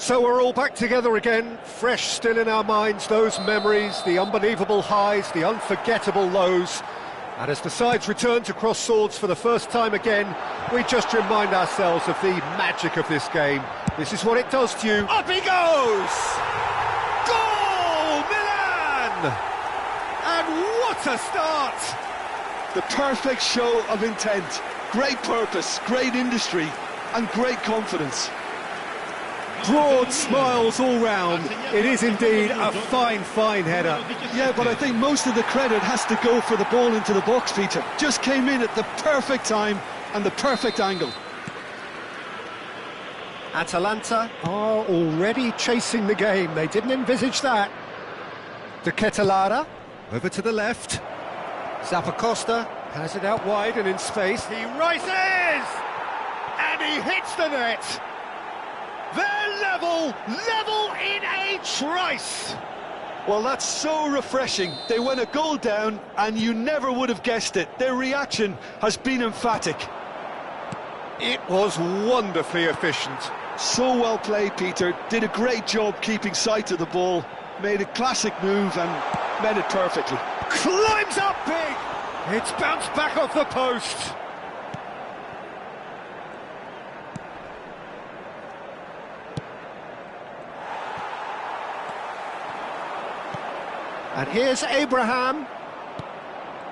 So we're all back together again, fresh still in our minds, those memories, the unbelievable highs, the unforgettable lows. And as the sides return to cross swords for the first time again, we just remind ourselves of the magic of this game. This is what it does to you. Up he goes! Goal, Milan! And what a start! The perfect show of intent, great purpose, great industry, and great confidence. Broad smiles all round. It is indeed a fine, fine header. Yeah, but I think most of the credit has to go for the ball into the box, Peter. Just came in at the perfect time and the perfect angle. Atalanta are already chasing the game. They didn't envisage that. De Ketelaere, over to the left. Zappacosta has it out wide and in space. He rises! And he hits the net! They're level in a trice! Well, that's so refreshing. They went a goal down and you never would have guessed it. Their reaction has been emphatic. It was wonderfully efficient. So well played, Peter. Did a great job keeping sight of the ball. Made a classic move and met it perfectly. Climbs up big! It's bounced back off the post. And here's Abraham.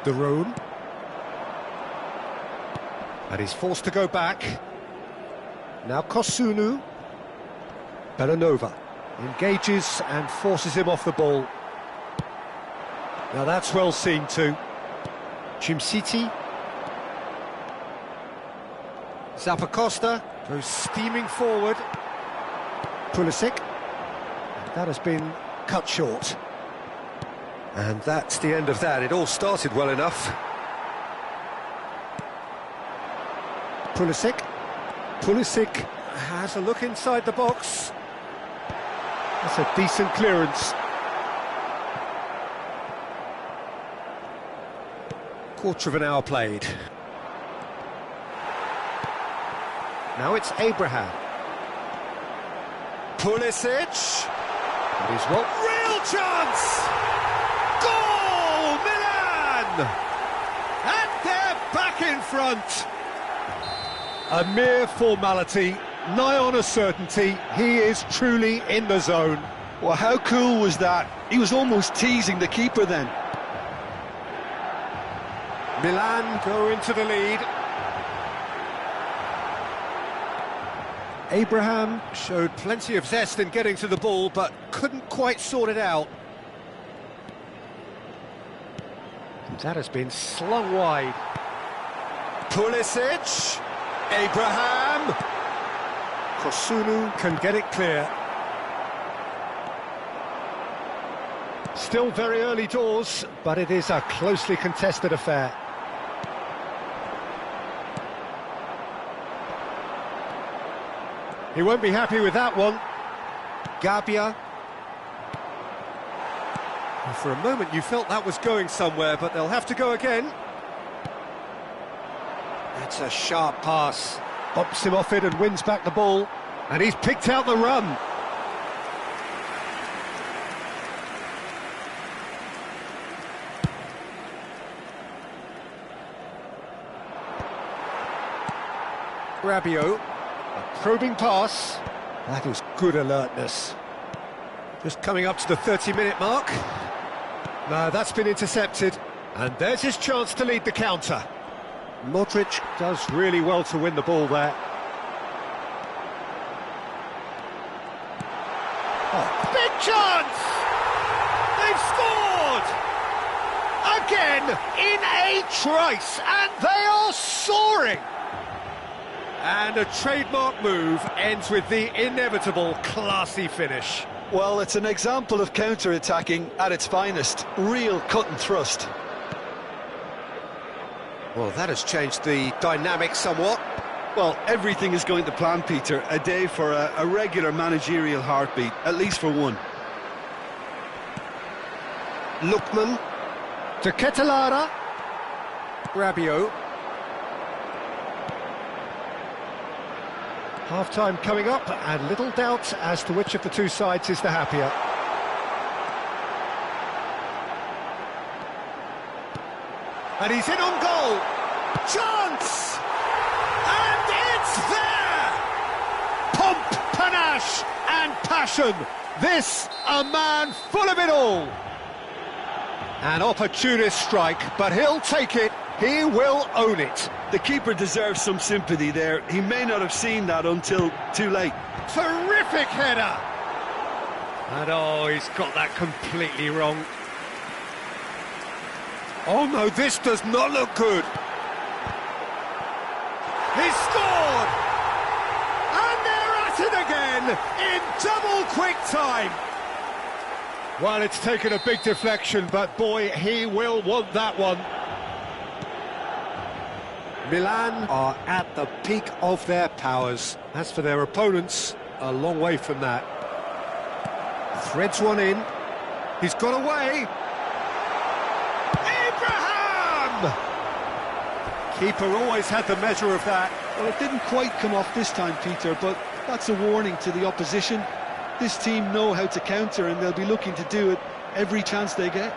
De Roon. And he's forced to go back. Now Kosunu. Bellanova engages and forces him off the ball. Now that's well seen too. Chimsiti. Zappacosta goes steaming forward. Pulisic. That has been cut short. And that's the end of that. It all started well enough. Pulisic. Pulisic has a look inside the box. That's a decent clearance. Quarter of an hour played. Now it's Abraham. Pulisic. That is what? Real chance! Goal, Milan! And they're back in front. A mere formality, nigh on a certainty. He is truly in the zone. Well, how cool was that? He was almost teasing the keeper then. Milan go into the lead. Abraham showed plenty of zest in getting to the ball, but couldn't quite sort it out. That has been slung wide. Pulisic, Abraham. Kosunu can get it clear. Still very early doors, but it is a closely contested affair. He won't be happy with that one. Gabia. And for a moment you felt that was going somewhere, but they'll have to go again. That's a sharp pass. Bumps him off it and wins back the ball. And he's picked out the run. Rabiot, a probing pass. That is good alertness. Just coming up to the 30-minute mark. No, that's been intercepted. And there's his chance to lead the counter. Modric does really well to win the ball there. Oh, big chance! They've scored! Again, in a trice, and they are soaring! And a trademark move ends with the inevitable classy finish. Well, it's an example of counter-attacking at its finest. Real cut and thrust. Well, that has changed the dynamic somewhat. Well, everything is going to plan, Peter. A day for a regular managerial heartbeat, at least for one. Lookman. De Ketelaere. Rabiot. Half-time coming up, and little doubt as to which of the two sides is the happier. And he's in on goal! Chance! And it's there! Pomp, panache and passion. This, a man full of it all. An opportunist strike, but he'll take it. He will own it. The keeper deserves some sympathy there. He may not have seen that until too late. Terrific header! And oh, he's got that completely wrong. Oh no, this does not look good. He scored! And they're at it again in double quick time. Well, it's taken a big deflection, but boy, he will want that one. Milan are at the peak of their powers. As for their opponents, a long way from that. Threads one in. He's got away. Abraham! Keeper always had the measure of that. Well, it didn't quite come off this time, Peter, but that's a warning to the opposition. This team know how to counter, and they'll be looking to do it every chance they get.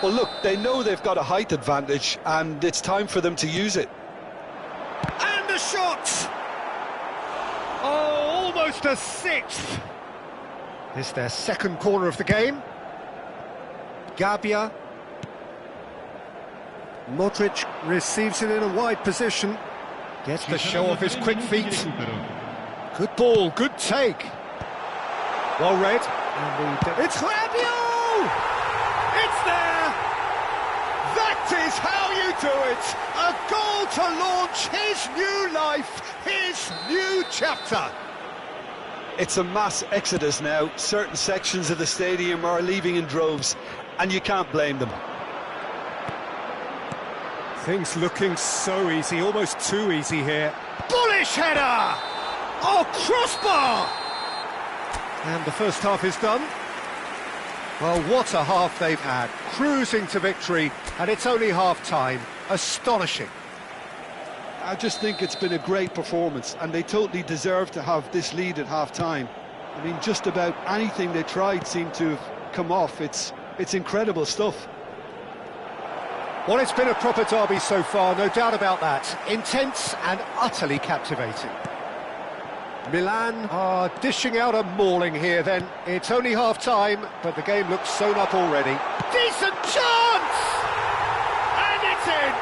Well, look, they know they've got a height advantage, and it's time for them to use it. And the shot! Oh, almost a sixth. This is their second corner of the game. Gabia. Modric receives it in a wide position. Gets to show off his quick feet. Good ball, good take. Well read. And it's Rabiot! It's there! That is how you do it! A goal to launch his new life, his new chapter. It's a mass exodus now. Certain sections of the stadium are leaving in droves, and you can't blame them. Things looking so easy, almost too easy here. Bullish header! Oh, crossbar! And the first half is done. Well, what a half they've had. Cruising to victory, and it's only half-time. Astonishing. I just think it's been a great performance, and they totally deserve to have this lead at half-time. I mean, just about anything they tried seemed to have come off. It's incredible stuff. Well, it's been a proper derby so far, no doubt about that. Intense and utterly captivating. Milan are dishing out a mauling here then. It's only half-time, but the game looks sewn up already. Decent chance! And it's in!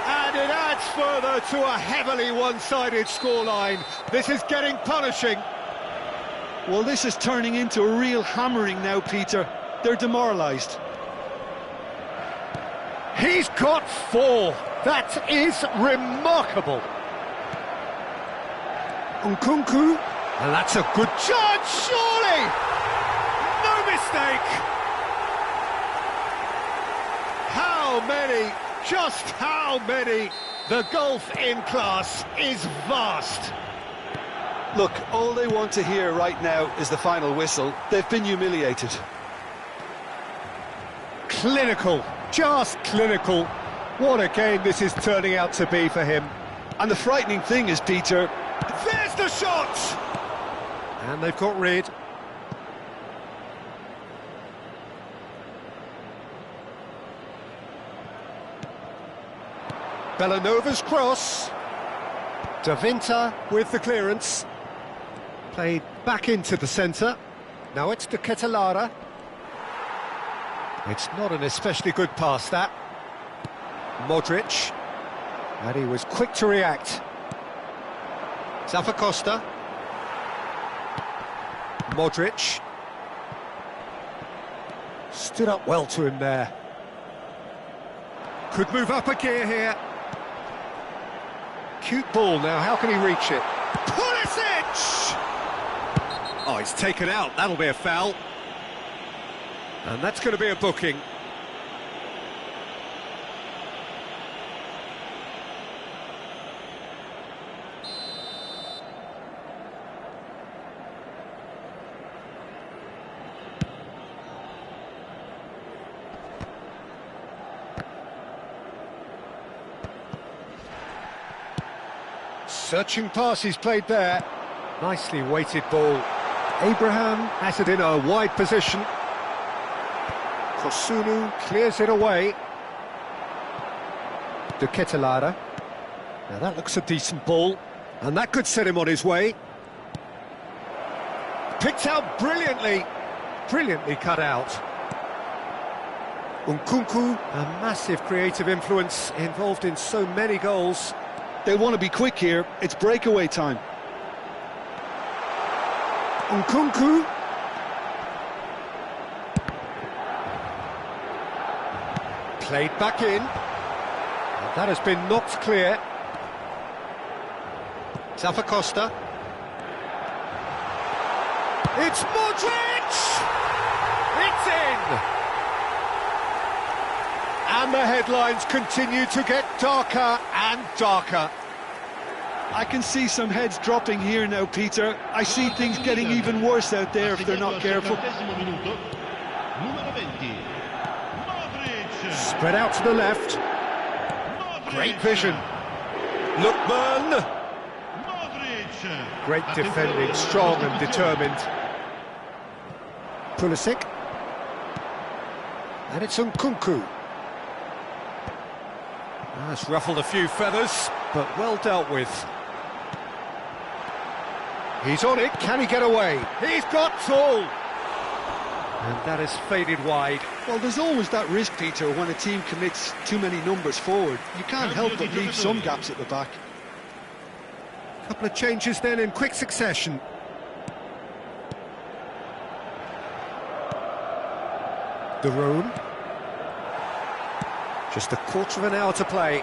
And it adds further to a heavily one-sided scoreline. This is getting punishing. Well, this is turning into a real hammering now, Peter. They're demoralised. He's got four. That is remarkable. Nkunku. And that's a good chance, surely! No mistake! How many? Just how many? The gulf in class is vast. Look, all they want to hear right now is the final whistle. They've been humiliated. Clinical. Just clinical. What a game this is turning out to be for him. And the frightening thing is, Peter... There's the shot! And they've got rid. Bellanova's cross. Davinta with the clearance. Played back into the centre. Now it's to Ketelara. It's not an especially good pass, that. Modric. And he was quick to react. Zappacosta. Modric. Stood up well to him there. Could move up a gear here. Cute ball now, how can he reach it? Pulisic! Oh, he's taken out, that'll be a foul. And that's going to be a booking. Searching pass he's played there. Nicely weighted ball. Abraham has it in a wide position. Kosunu clears it away. De Ketelara. Now that looks a decent ball, and that could set him on his way. Picked out brilliantly. Brilliantly cut out. Nkunku, a massive creative influence, involved in so many goals. They want to be quick here. It's breakaway time. Nkunku. Played back in. And that has been knocked clear. Zappacosta. It's Modric! It's in! And the headlines continue to get darker and darker. I can see some heads dropping here now, Peter. I see things getting even worse out there if they're not careful. Spread out to the left. Great vision. Lookman. Great defending, strong and determined. Pulisic. And it's Nkunku. That's ruffled a few feathers, but well dealt with. He's on it, can he get away? He's got Tool! And that has faded wide. Well, there's always that risk, Peter, when a team commits too many numbers forward. You can't help but leave some gaps at the back. Couple of changes then in quick succession. De Roon. Just a quarter of an hour to play.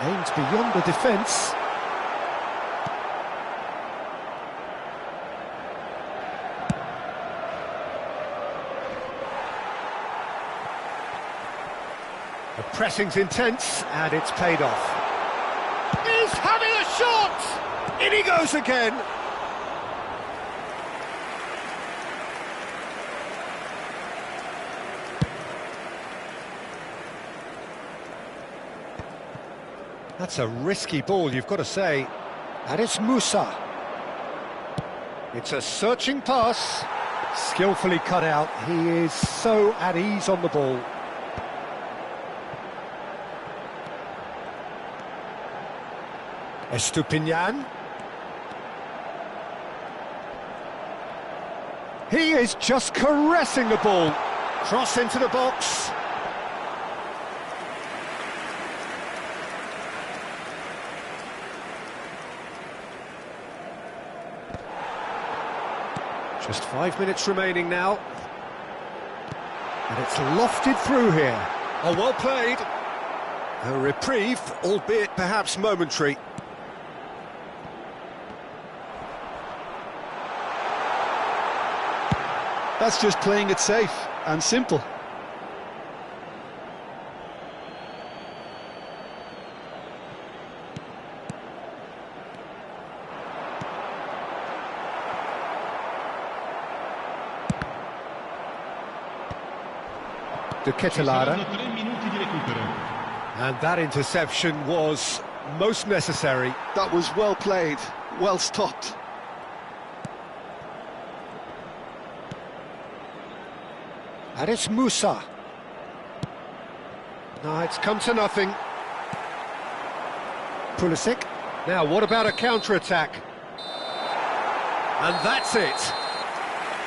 Aims beyond the defence. The pressing's intense, and it's paid off. He's having a shot! In he goes again! That's a risky ball, you've got to say. And it's Musa. It's a searching pass. Skillfully cut out. He is so at ease on the ball. Estupinian. He is just caressing the ball. Cross into the box. Just 5 minutes remaining now. And it's lofted through here. Oh, well played. A reprieve, albeit perhaps momentary. That's just playing it safe and simple. De Ketelara. And that interception was most necessary. That was well played, well stopped. And it's Musa. No, it's come to nothing. Pulisic. Now, what about a counter-attack? And that's it.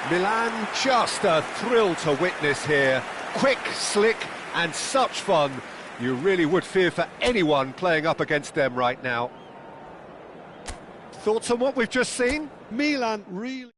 Milan, just a thrill to witness here. Quick, slick, and such fun. You really would fear for anyone playing up against them right now. Thoughts on what we've just seen? Milan really...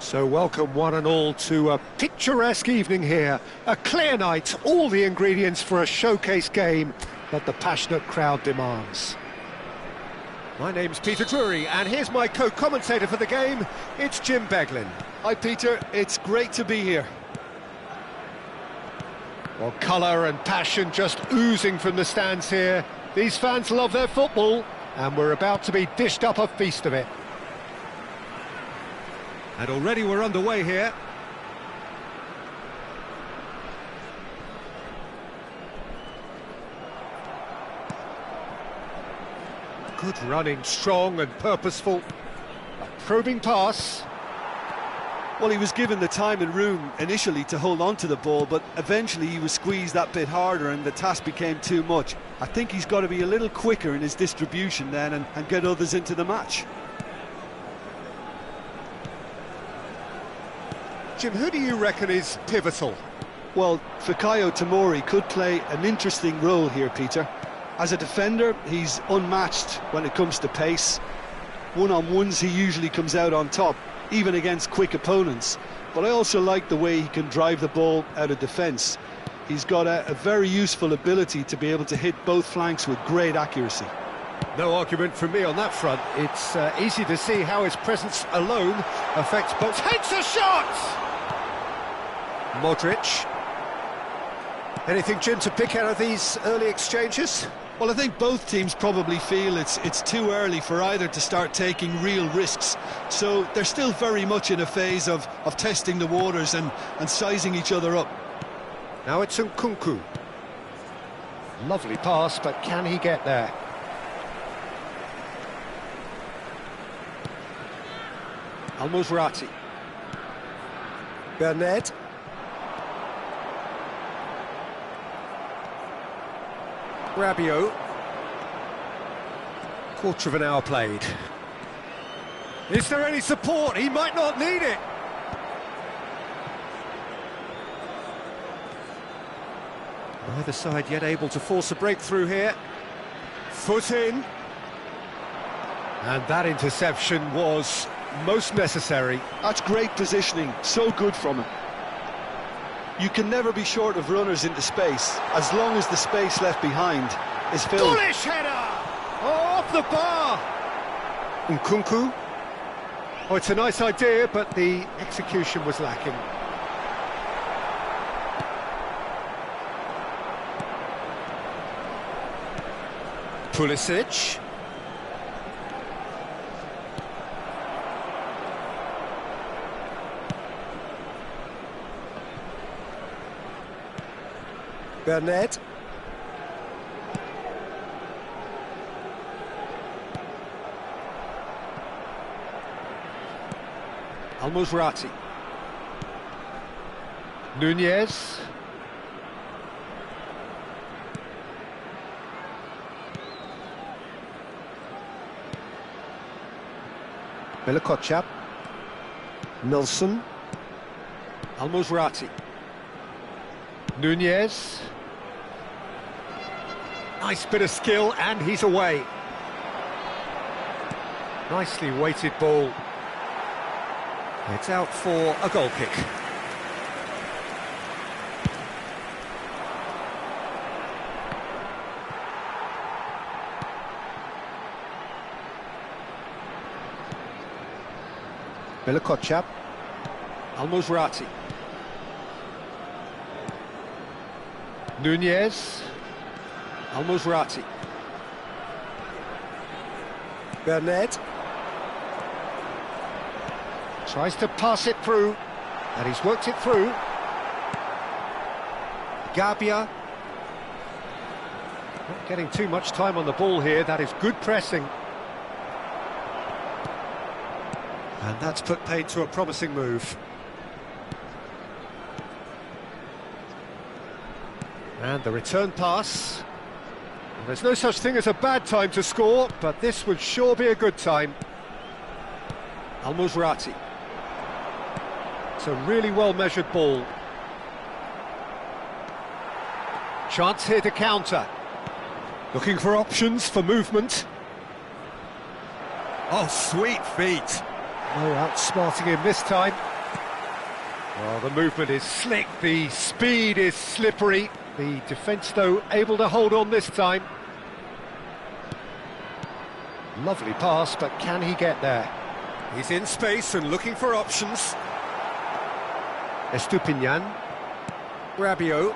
So welcome one and all to a picturesque evening here. A clear night, all the ingredients for a showcase game that the passionate crowd demands. My name's Peter Drury, and here's my co-commentator for the game, it's Jim Beglin. Hi Peter, it's great to be here. Well, colour and passion just oozing from the stands here. These fans love their football, and we're about to be dished up a feast of it. And already we're underway here. Good running, strong and purposeful. A probing pass. Well, he was given the time and room initially to hold on to the ball, but eventually he was squeezed that bit harder and the task became too much. I think he's got to be a little quicker in his distribution then and get others into the match. Jim, who do you reckon is pivotal? Well, Fikayo Tomori could play an interesting role here, Peter. As a defender, he's unmatched when it comes to pace. One-on-ones, he usually comes out on top, even against quick opponents. But I also like the way he can drive the ball out of defence. He's got a very useful ability to be able to hit both flanks with great accuracy. No argument from me on that front. It's easy to see how his presence alone affects both. Takes a shot! Modric. Anything, Jim, to pick out of these early exchanges? Well, I think both teams probably feel it's too early for either to start taking real risks. So they're still very much in a phase of testing the waters and sizing each other up. Now it's Nkunku. Lovely pass, but can he get there? Al-Musrati. Bernard. Rabiot. Quarter of an hour played. Is there any support? He might not need it. Neither side yet able to force a breakthrough here. Foot in. And that interception was most necessary. That's great positioning, so good from him. You can never be short of runners into space, as long as the space left behind is filled. Bullish header! Oh, off the bar! Nkunku. Oh, it's a nice idea, but the execution was lacking. Pulisic. Bernard. Al-Musrati. Nunez. Milikochap. Nilsson. Al-Musrati. Nunez. Nice bit of skill, and he's away. Nicely weighted ball. It's out for a goal kick. Milikochap. Al-Musrati. Nunez. Al-Musrati. Bernard. Tries to pass it through, and he's worked it through. Gabia. Not getting too much time on the ball here, that is good pressing. And that's put paid to a promising move. And the return pass. There's no such thing as a bad time to score, but this would sure be a good time. Al-Musrati. It's a really well-measured ball. Chance here to counter. Looking for options for movement. Oh, sweet feet. No outsmarting him this time. Well, the movement is slick, the speed is slippery. The defence, though, able to hold on this time. Lovely pass, but can he get there? He's in space and looking for options. Estupinian. Rabiot.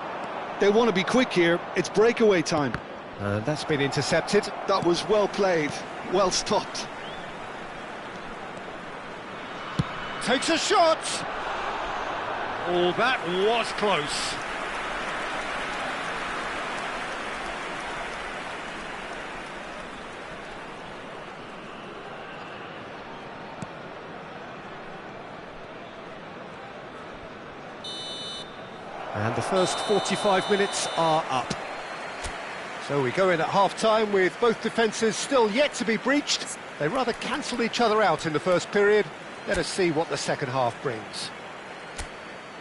They want to be quick here, it's breakaway time. And that's been intercepted. That was well played, well stopped. Takes a shot! Oh, that was close. And the first 45 minutes are up. So we go in at half-time with both defences still yet to be breached. They rather cancelled each other out in the first period. Let us see what the second half brings.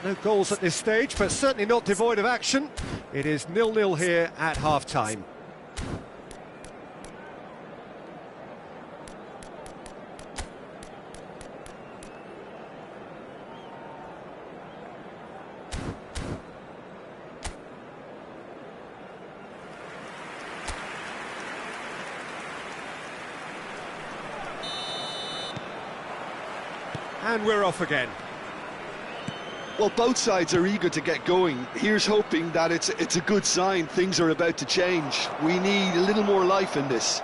No goals at this stage, but certainly not devoid of action. It is 0-0 here at half-time. And we're off again. Well, both sides are eager to get going. Here's hoping that it's a good sign. Things are about to change. We need a little more life in this.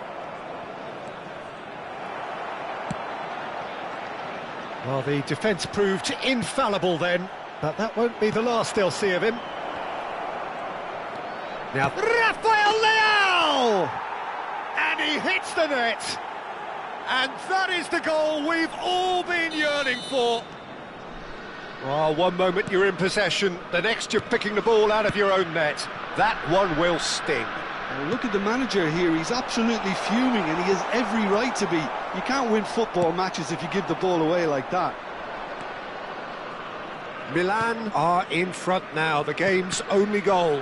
Well, the defence proved infallible then, but that won't be the last they'll see of him. Now, Rafael Leao! And he hits the net! And that is the goal we've all been yearning for. Oh, one moment you're in possession, the next you're picking the ball out of your own net. That one will sting. Now look at the manager here, he's absolutely fuming and he has every right to be. You can't win football matches if you give the ball away like that. Milan are in front now, the game's only goal.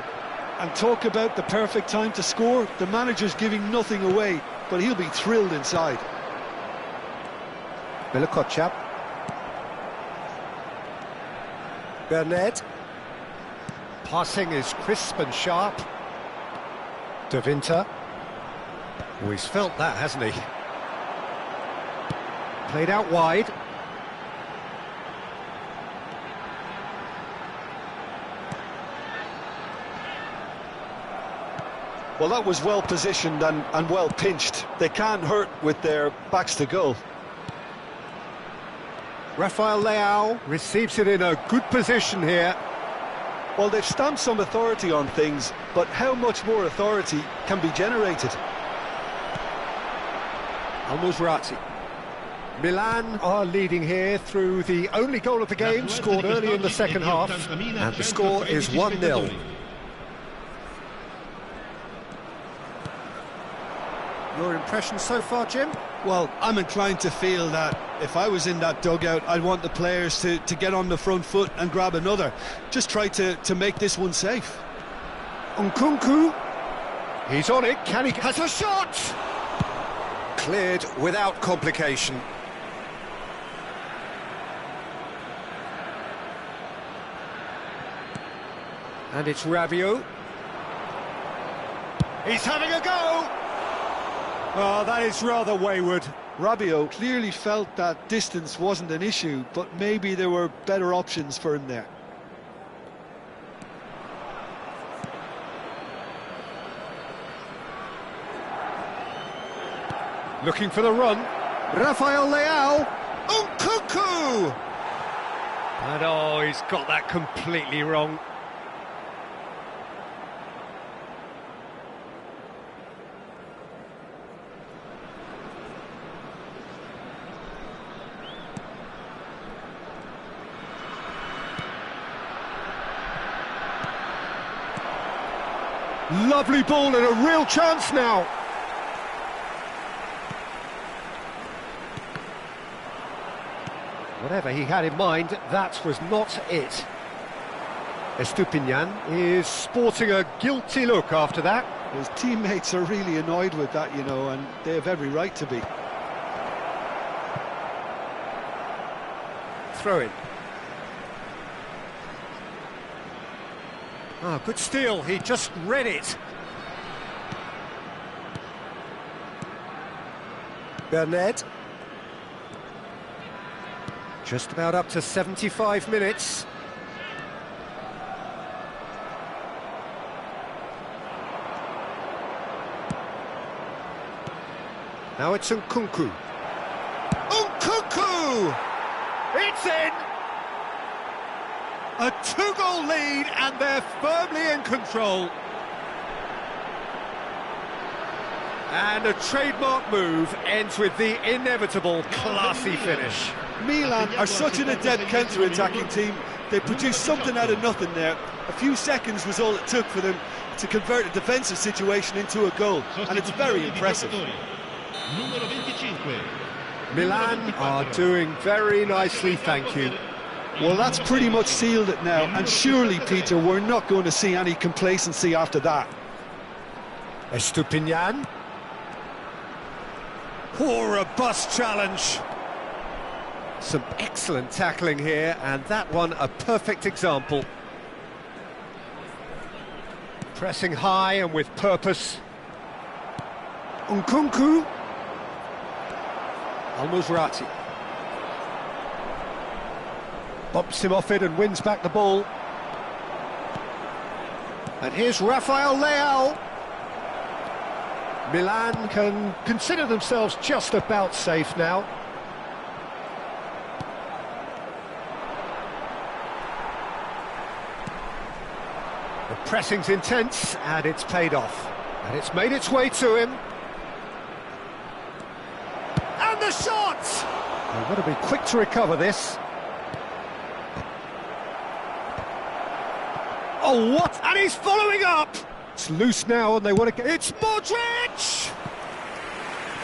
And talk about the perfect time to score. The manager's giving nothing away, but he'll be thrilled inside. Milokochap. Bernard. Passing is crisp and sharp. De Winter. Oh, he's felt that, hasn't he? Played out wide. Well, that was well positioned and well pinched. They can't hurt with their backs to goal. Rafael Leao receives it in a good position here. Well, they've stamped some authority on things, but how much more authority can be generated? Al-Musrati. Milan are leading here through the only goal of the game, scored early in the second half, and the score is 1-0. Your impression so far, Jim? Well, I'm inclined to feel that if I was in that dugout, I'd want the players to get on the front foot and grab another. Just try to make this one safe. Nkunku. He's on it. Can he... Has a shot! Cleared without complication. And it's Rabiot. He's having a go! Oh, that is rather wayward. Rabiot clearly felt that distance wasn't an issue, but maybe there were better options for him there. Looking for the run. Rafael Leao. Nkunku! And oh, he's got that completely wrong. Lovely ball and a real chance now. Whatever he had in mind, that was not it. Estupinian is sporting a guilty look after that. His teammates are really annoyed with that, you know, and they have every right to be. Throw in. Oh, good steal, he just read it. Bernard. Just about up to 75 minutes. Now it's Nkunku. Nkunku! It's in! A two-goal lead and they're firmly in control. And a trademark move ends with the inevitable classy finish. Milan are such an adept counter-attacking team. They produced something out of nothing there. A few seconds was all it took for them to convert a defensive situation into a goal, and it's very impressive. Milan are doing very nicely, thank you. Well, that's pretty much sealed it now, and surely, Peter, we're not going to see any complacency after that. Estupinian. Poor robust challenge. Some excellent tackling here, and that one a perfect example. Pressing high and with purpose. Nkunku. Al-Musrati. Bumps him off it and wins back the ball. And here's Rafael Leao. Milan can consider themselves just about safe now. The pressing's intense and it's paid off. And it's made its way to him. And the shot! They've got to be quick to recover this. Oh, what? And he's following up! It's loose now and they want to get... It's Modric!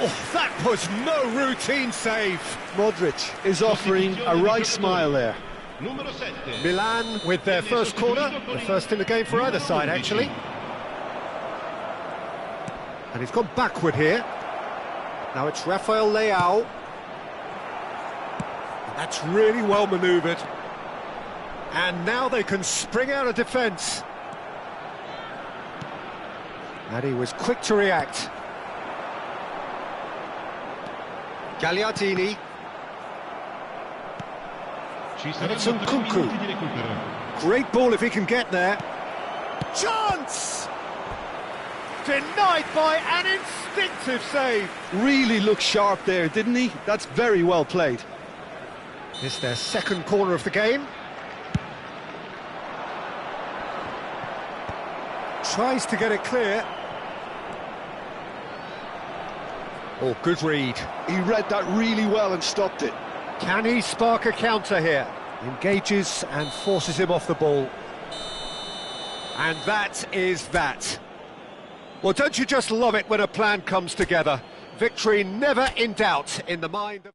Oh, that was no routine save. Modric is offering a right smile there. Milan with their first corner, the first in the game for either side, actually. And he's gone backward here. Now it's Rafael Leao. And that's really well manoeuvred. And now they can spring out of defence. And he was quick to react. Gagliardini. And it's Nkunku. Great ball if he can get there. Chance! Denied by an instinctive save. Really looked sharp there, didn't he? That's very well played. It's their second corner of the game. Tries to get it clear. Oh, good read. He read that really well and stopped it. Can he spark a counter here? Engages and forces him off the ball. And that is that. Well, don't you just love it when a plan comes together? Victory never in doubt in the mind of...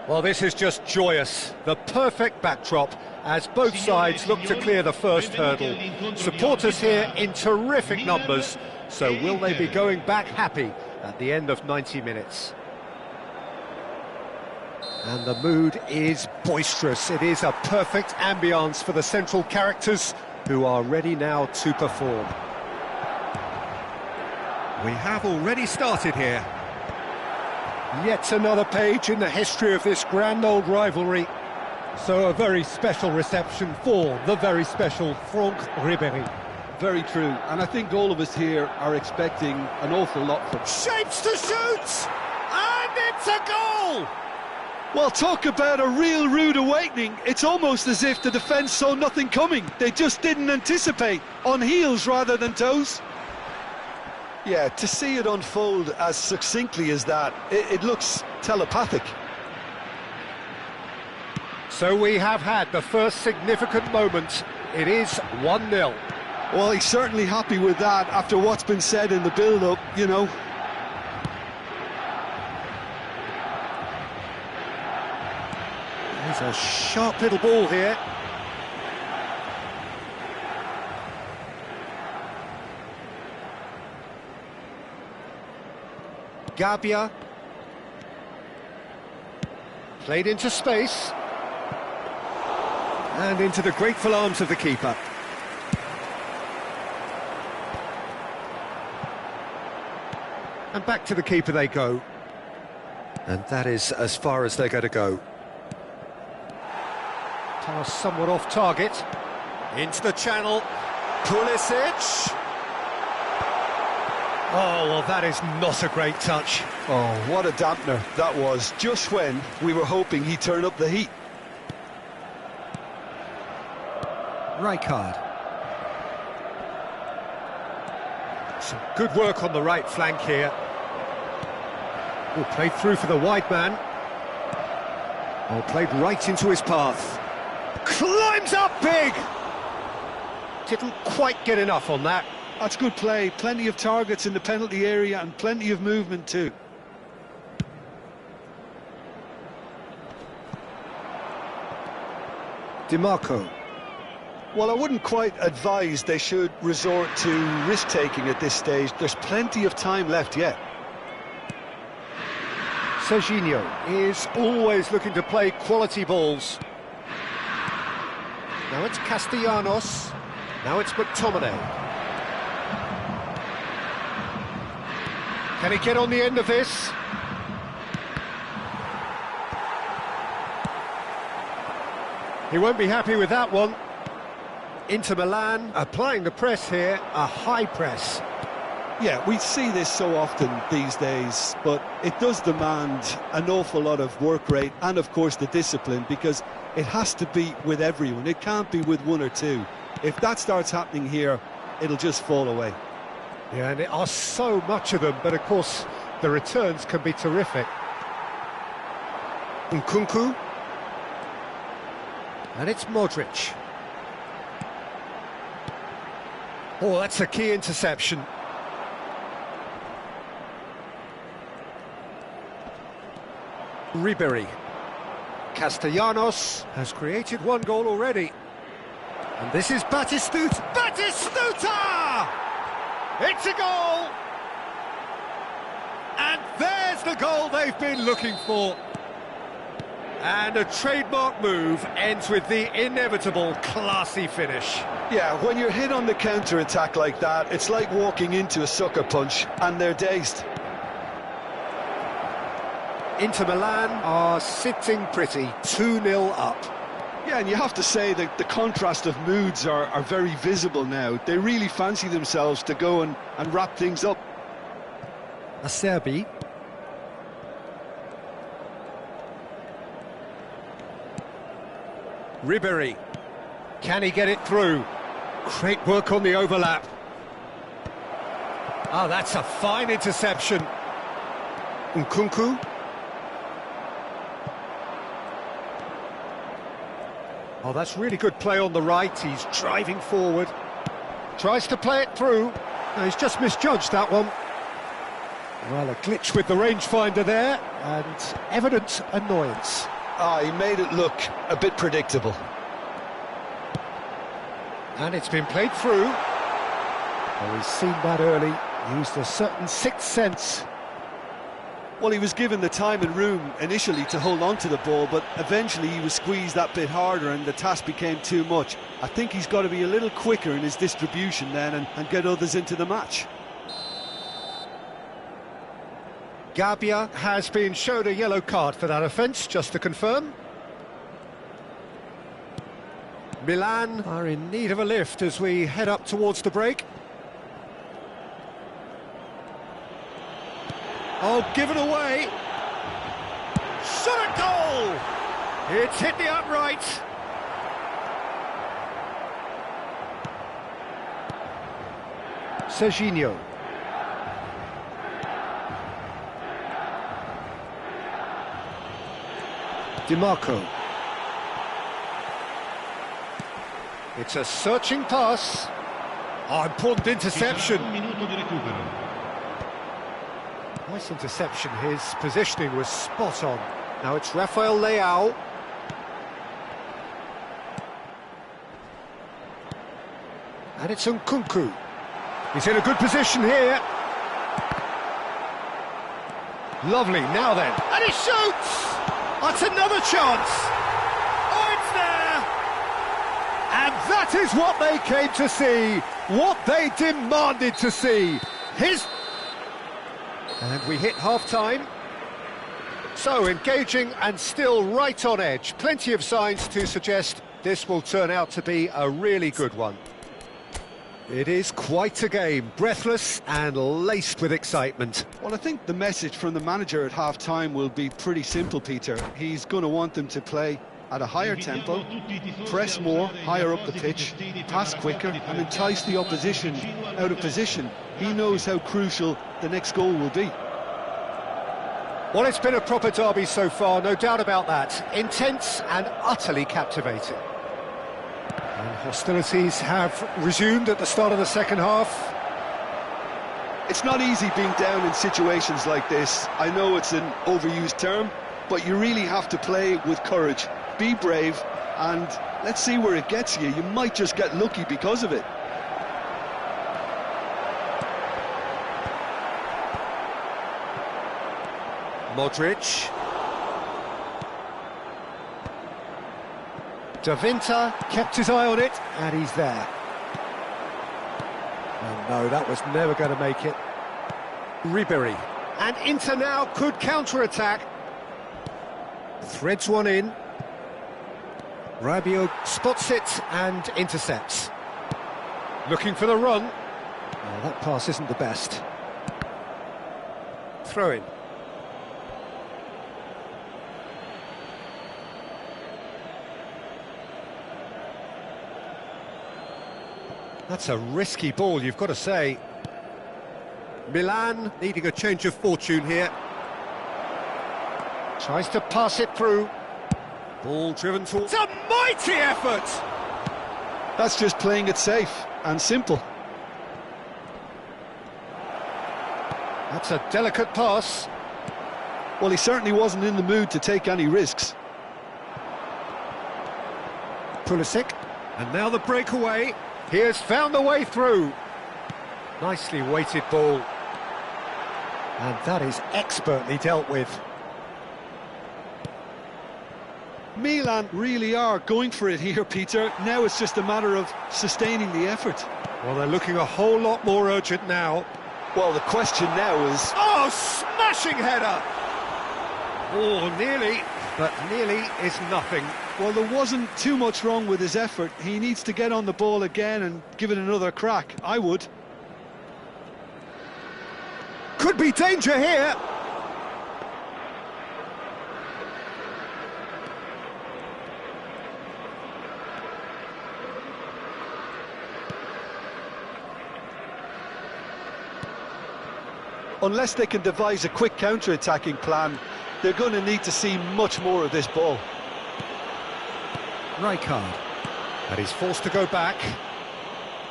Well, this is just joyous. The perfect backdrop as both sides look to clear the first hurdle. Supporters here in terrific numbers, so will they be going back happy at the end of 90 minutes? And the mood is boisterous. It is a perfect ambience for the central characters who are ready now to perform. We have already started here. Yet another page in the history of this grand old rivalry. So a very special reception for the very special Franck Ribéry. Very true, and I think all of us here are expecting an awful lot from him. Shapes to shoot! And it's a goal! Well, talk about a real rude awakening. It's almost as if the defence saw nothing coming. They just didn't anticipate, on heels rather than toes. Yeah, to see it unfold as succinctly as that, it looks telepathic. So we have had the first significant moment. It is 1-0. Well, he's certainly happy with that after what's been said in the build-up, you know. There's a sharp little ball here. Gabia. Played into space. And into the grateful arms of the keeper. And back to the keeper they go. And that is as far as they're going to go. Pass somewhat off target. Into the channel. Pulisic. Oh, well, that is not a great touch. Oh, what a dampener that was, just when we were hoping he'd turn up the heat. Rijkaard. Some good work on the right flank here. Oh, played through for the wide man. Oh, played right into his path. Climbs up big! Didn't quite get enough on that. That's good play, plenty of targets in the penalty area and plenty of movement too. DiMarco. Well, I wouldn't quite advise they should resort to risk-taking at this stage. There's plenty of time left yet. Serginho is always looking to play quality balls. Now it's Castellanos. Now it's McTominay. Can he get on the end of this? He won't be happy with that one. Inter Milan applying the press here, a high press. Yeah, we see this so often these days, but it does demand an awful lot of work rate and, of course, the discipline, because it has to be with everyone. It can't be with one or two. If that starts happening here, it'll just fall away. Yeah, and there are so much of them, but of course the returns can be terrific. Nkunku. And it's Modric. Oh, that's a key interception. Ribéry. Castellanos has created one goal already. And this is Batistuta. Batistuta! It's a goal! And there's the goal they've been looking for. And a trademark move ends with the inevitable classy finish. Yeah, when you're hit on the counter-attack like that, it's like walking into a sucker punch, and they're dazed. Inter Milan are sitting pretty, 2-0 up. Yeah, and you have to say that the contrast of moods are very visible now. They really fancy themselves to go and wrap things up. Acerbi. Ribéry. Can he get it through? Great work on the overlap. Oh, that's a fine interception. Nkunku. Oh, that's really good play on the right. He's driving forward. Tries to play it through. No, he's just misjudged that one. Well, a glitch with the rangefinder there, and evident annoyance. He made it look a bit predictable. And it's been played through. Oh, he's seen that early, used a certain sixth sense. Well, he was given the time and room initially to hold on to the ball, but eventually he was squeezed that bit harder and the task became too much. I think he's got to be a little quicker in his distribution then and get others into the match. Gabbia has been shown a yellow card for that offence, just to confirm. Milan are in need of a lift as we head up towards the break. Oh, given away. Shot at goal! It's hit the upright. Serginho. Di Marco. It's a searching pass. Oh, important interception. Nice interception. His positioning was spot on. Now it's Rafael Leao. And it's Nkunku. He's in a good position here. Lovely, now then. And he shoots! That's another chance! Oh, it's there! And that is what they came to see, what they demanded to see. And we hit half-time. So, engaging and still right on edge. Plenty of signs to suggest this will turn out to be a really good one. It is quite a game, breathless and laced with excitement. Well, I think the message from the manager at half-time will be pretty simple, Peter. He's going to want them to play at a higher tempo, press more, higher up the pitch, pass quicker and entice the opposition out of position. He knows how crucial the next goal will be. Well, it's been a proper derby so far, no doubt about that. Intense and utterly captivating. And hostilities have resumed at the start of the second half. It's not easy being down in situations like this. I know it's an overused term, but you really have to play with courage. Be brave, and let's see where it gets you. You might just get lucky because of it. Modric. Davinta kept his eye on it, and he's there. Oh no, that was never going to make it. Ribery. And Inter now could counter-attack. Threads one in. Rabiot spots it and intercepts. Looking for the run. Oh, that pass isn't the best. Throw in. That's a risky ball, you've got to say. Milan needing a change of fortune here. Tries to pass it through. Ball driven towards... It's a mighty effort! That's just playing it safe and simple. That's a delicate pass. Well, he certainly wasn't in the mood to take any risks. Pulisic. And now the breakaway. He has found the way through. Nicely weighted ball. And that is expertly dealt with. Milan really are going for it here, Peter. Now it's just a matter of sustaining the effort. Well, they're looking a whole lot more urgent now. Well, the question now is... Oh, smashing header! Oh, nearly, but nearly is nothing. Well, there wasn't too much wrong with his effort. He needs to get on the ball again and give it another crack. I would. Could be danger here. Unless they can devise a quick counter-attacking plan, they're going to need to see much more of this ball. Rijkaard. And he's forced to go back.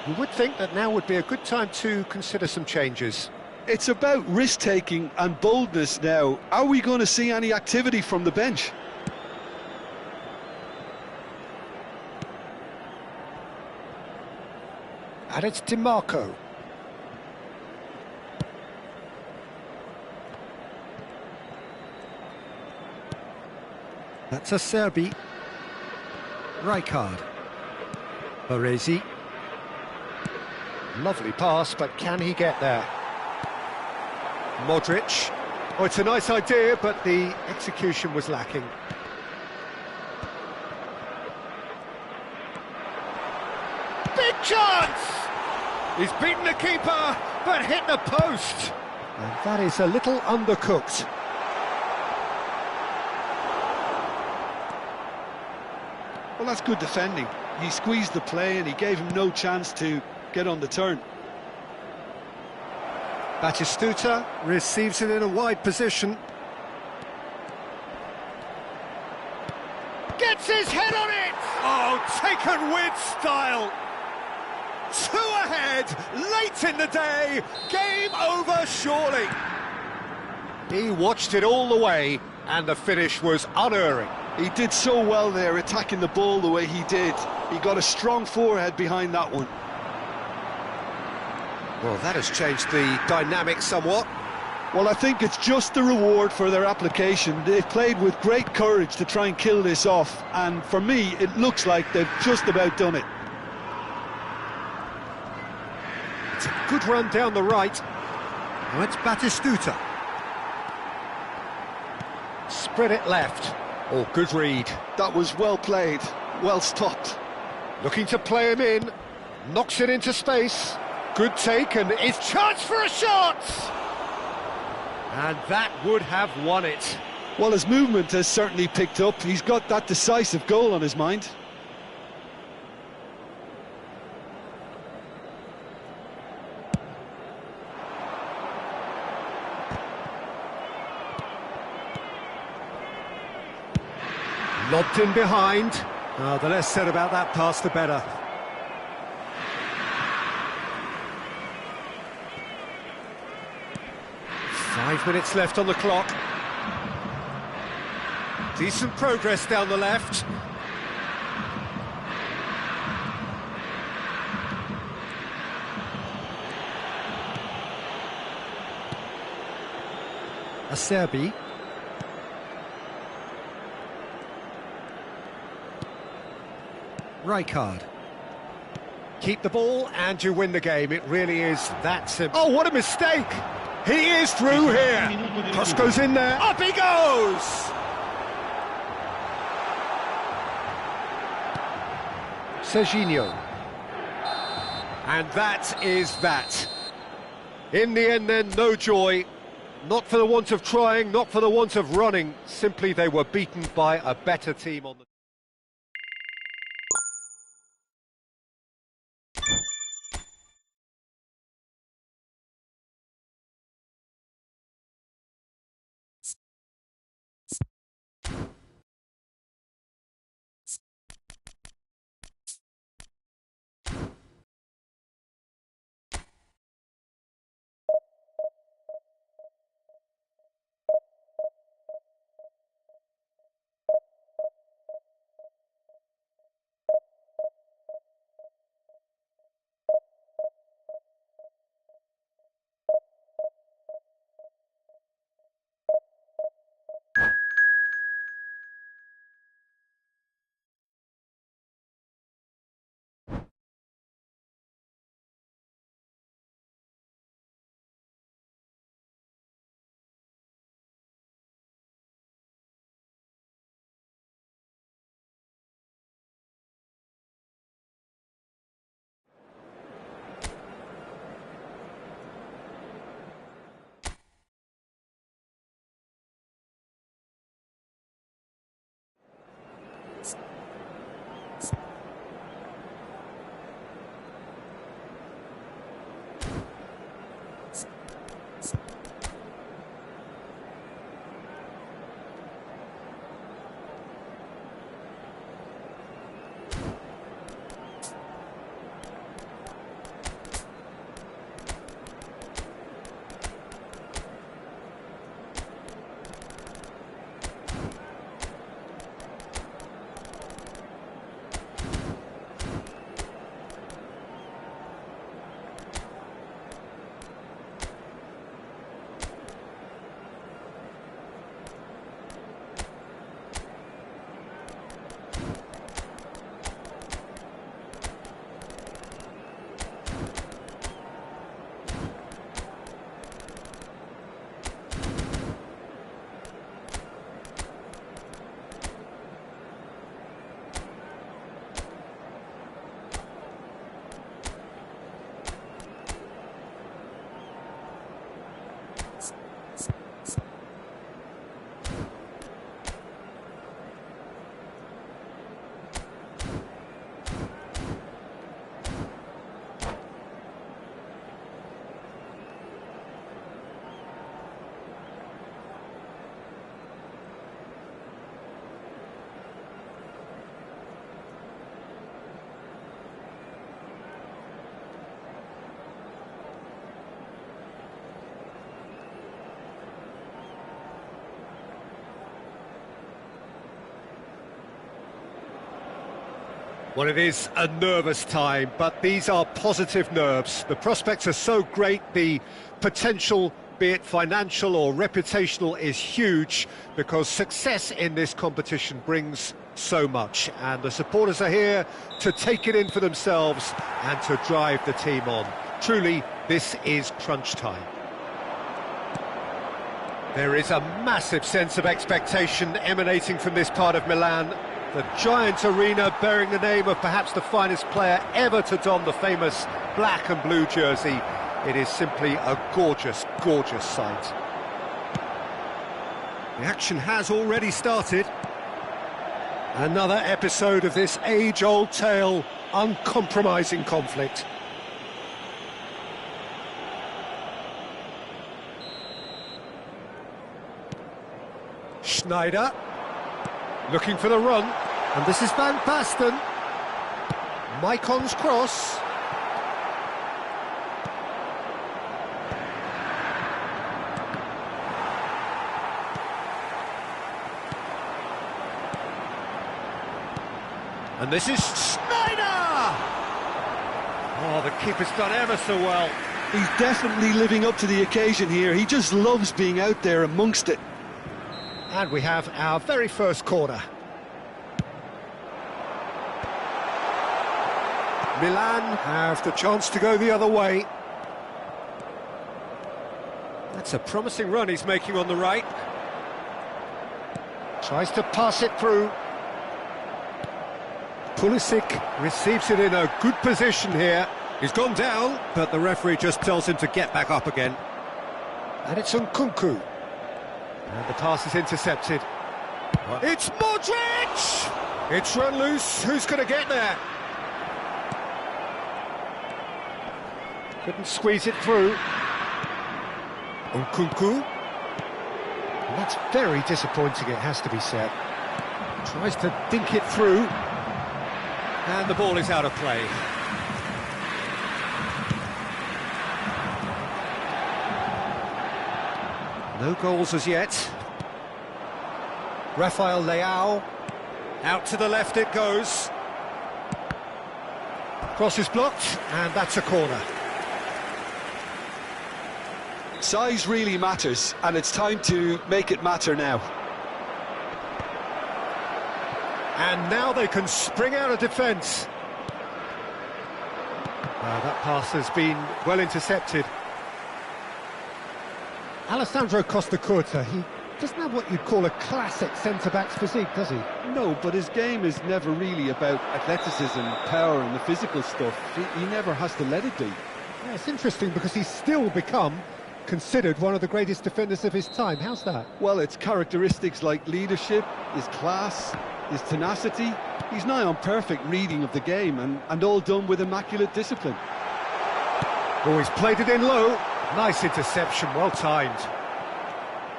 You would think that now would be a good time to consider some changes. It's about risk-taking and boldness now. Are we going to see any activity from the bench? And it's DiMarco. That's a Serbi. Rijkaard. Baresi. Lovely pass, but can he get there? Modric. Oh, it's a nice idea, but the execution was lacking. Big chance! He's beaten the keeper, but hit the post. And that is a little undercooked. Well, that's good defending. He squeezed the play and he gave him no chance to get on the turn. Batistuta receives it in a wide position. Gets his head on it! Oh, taken with style! 2 ahead, late in the day, game over surely. He watched it all the way, and the finish was unerring. He did so well there, attacking the ball the way he did. He got a strong forehead behind that one. Well, that has changed the dynamic somewhat. Well, I think it's just the reward for their application. They've played with great courage to try and kill this off, and for me, it looks like they've just about done it. It's a good run down the right. Now it's Batistuta. Spread it left. Oh, good read. That was well played, well stopped. Looking to play him in. Knocks it into space. Good take, and it's chance for a shot! And that would have won it. Well, his movement has certainly picked up. He's got that decisive goal on his mind. Lobbed in behind. Oh, the less said about that pass, the better. Five minutes left on the clock. Decent progress down the left. A Serbi. Rijkaard. Keep the ball and you win the game. It really is that simple. Oh, what a mistake! He is through here. Cross goes in there. Up he goes! Serginho. And that is that. In the end then, no joy. Not for the want of trying, not for the want of running. Simply they were beaten by a better team on the Well, it is a nervous time, but these are positive nerves. The prospects are so great, the potential, be it financial or reputational, is huge, because success in this competition brings so much, and the supporters are here to take it in for themselves and to drive the team on. Truly, this is crunch time. There is a massive sense of expectation emanating from this part of Milan. The giant arena bearing the name of perhaps the finest player ever to don the famous black and blue jersey. It is simply a gorgeous, gorgeous sight. The action has already started. Another episode of this age-old tale, uncompromising conflict. Schneider, looking for the run, and this is Van Basten. Maicon's cross. And this is Schneider! Oh, the keeper's done ever so well. He's definitely living up to the occasion here. He just loves being out there amongst it. And we have our very first corner. Milan have the chance to go the other way. That's a promising run he's making on the right. Tries to pass it through. Pulisic receives it in a good position here. He's gone down, but the referee just tells him to get back up again. And it's Nkunku. And the pass is intercepted. It's Modric! It's run loose. Who's going to get there? Couldn't squeeze it through. Nkunku. And that's very disappointing, it has to be said. Tries to dink it through. And the ball is out of play. No goals as yet. Rafael Leao. Out to the left it goes. Cross is blocked, and that's a corner. Size really matters, and it's time to make it matter now. And now they can spring out of defence. That pass has been well intercepted. Alessandro Costacurta, he doesn't have what you'd call a classic centre-back's physique, does he? No, but his game is never really about athleticism, power and the physical stuff. He never has to let it be. Yeah, it's interesting because he's still become considered one of the greatest defenders of his time. How's that? Well, it's characteristics like leadership, his class, his tenacity. He's nigh on perfect reading of the game and all done with immaculate discipline. Oh, he's played it in low. Nice interception, well timed.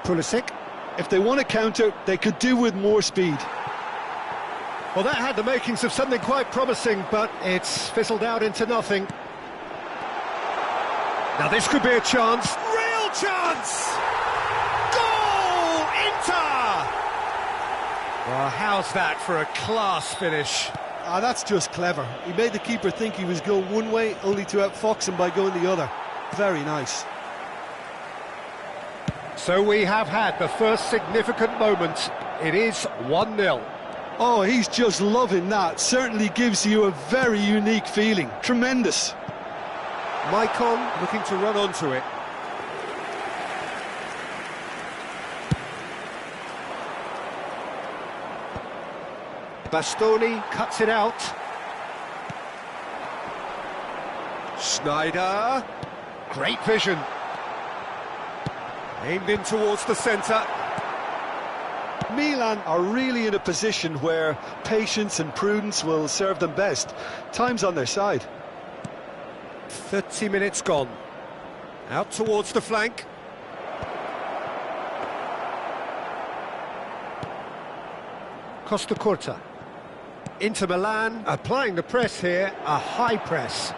Pulisic. If they want to counter, they could do with more speed. Well, that had the makings of something quite promising, but it's fizzled out into nothing. Now this could be a chance. Real chance! Goal! Inter! Well, how's that for a class finish? That's just clever. He made the keeper think he was going one way, only to outfox him by going the other. Very nice. So we have had the first significant moment. It is 1-0. Oh, he's just loving that. Certainly gives you a very unique feeling. Tremendous. Maicon looking to run onto it. Bastoni cuts it out. Schneider. Great vision. Aimed in towards the centre. Milan are really in a position where patience and prudence will serve them best. Time's on their side. 30 minutes gone. Out towards the flank. Costacurta. Inter Milan applying the press here, a high press.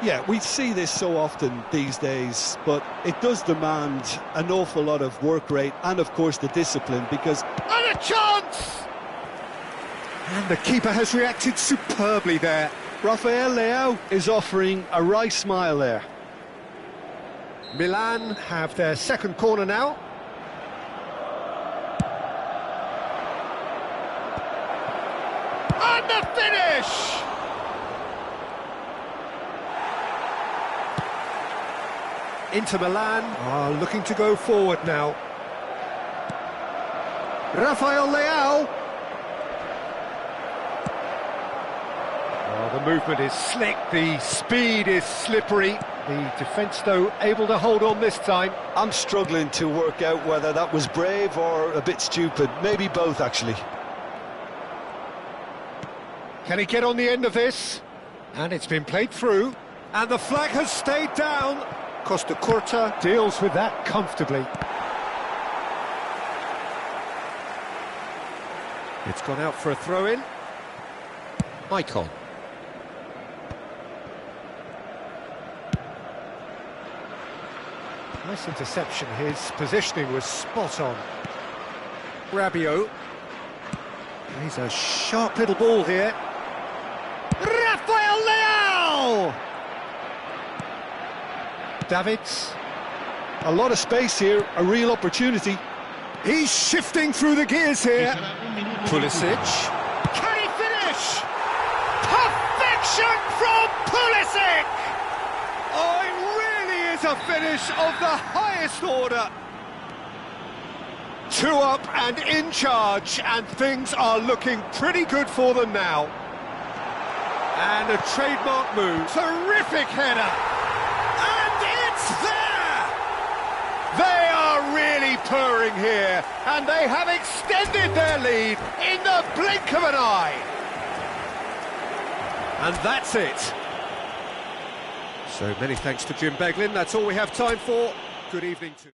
Yeah, we see this so often these days, but it does demand an awful lot of work rate and, of course, the discipline, because... And a chance! And the keeper has reacted superbly there. Rafael Leao is offering a wry smile there. Milan have their second corner now. And the finish! Inter Milan are looking to go forward now. Rafael Leao. Oh, the movement is slick, the speed is slippery. The defence, though, able to hold on this time. I'm struggling to work out whether that was brave or a bit stupid. Maybe both, actually. Can he get on the end of this? And it's been played through. And the flag has stayed down. Costa Curta deals with that comfortably. It's gone out for a throw-in. Icon. Nice interception. His positioning was spot on. Rabiot. He's a sharp little ball here. Rafael Leao! Davids. A lot of space here, a real opportunity. He's shifting through the gears here. Pulisic. Can he finish? Perfection from Pulisic! Oh, it really is a finish of the highest order. 2 up and in charge, and things are looking pretty good for them now. And a trademark move. Terrific header. And it's there! They are really purring here, and they have extended their lead in the blink of an eye. And that's it. So many thanks to Jim Beglin. That's all we have time for. Good evening to...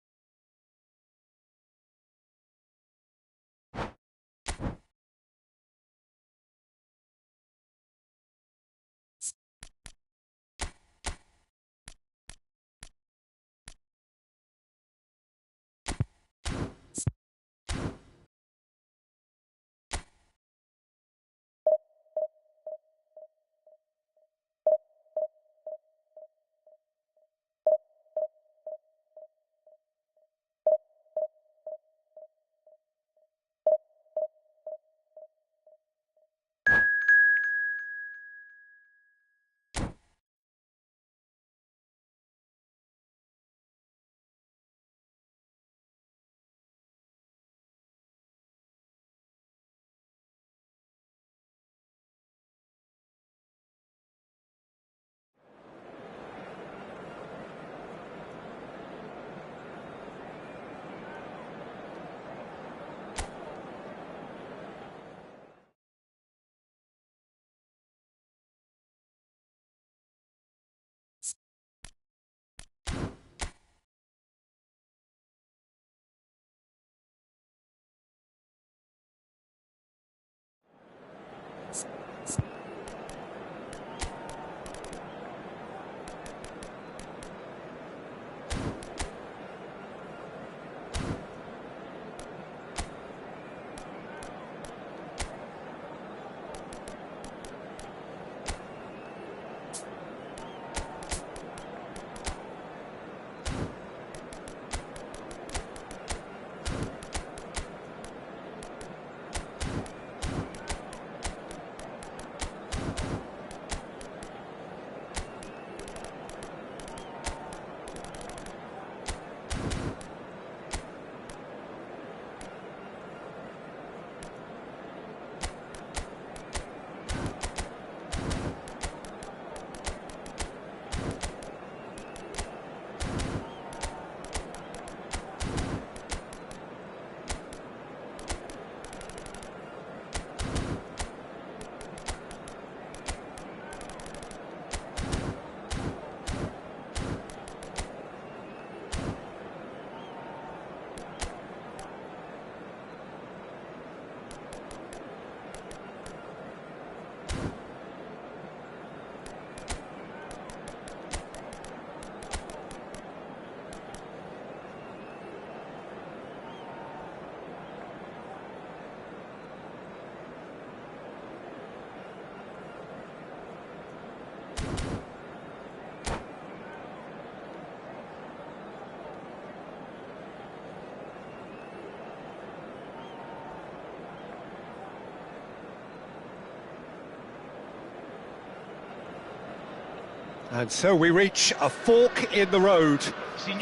And so we reach a fork in the road.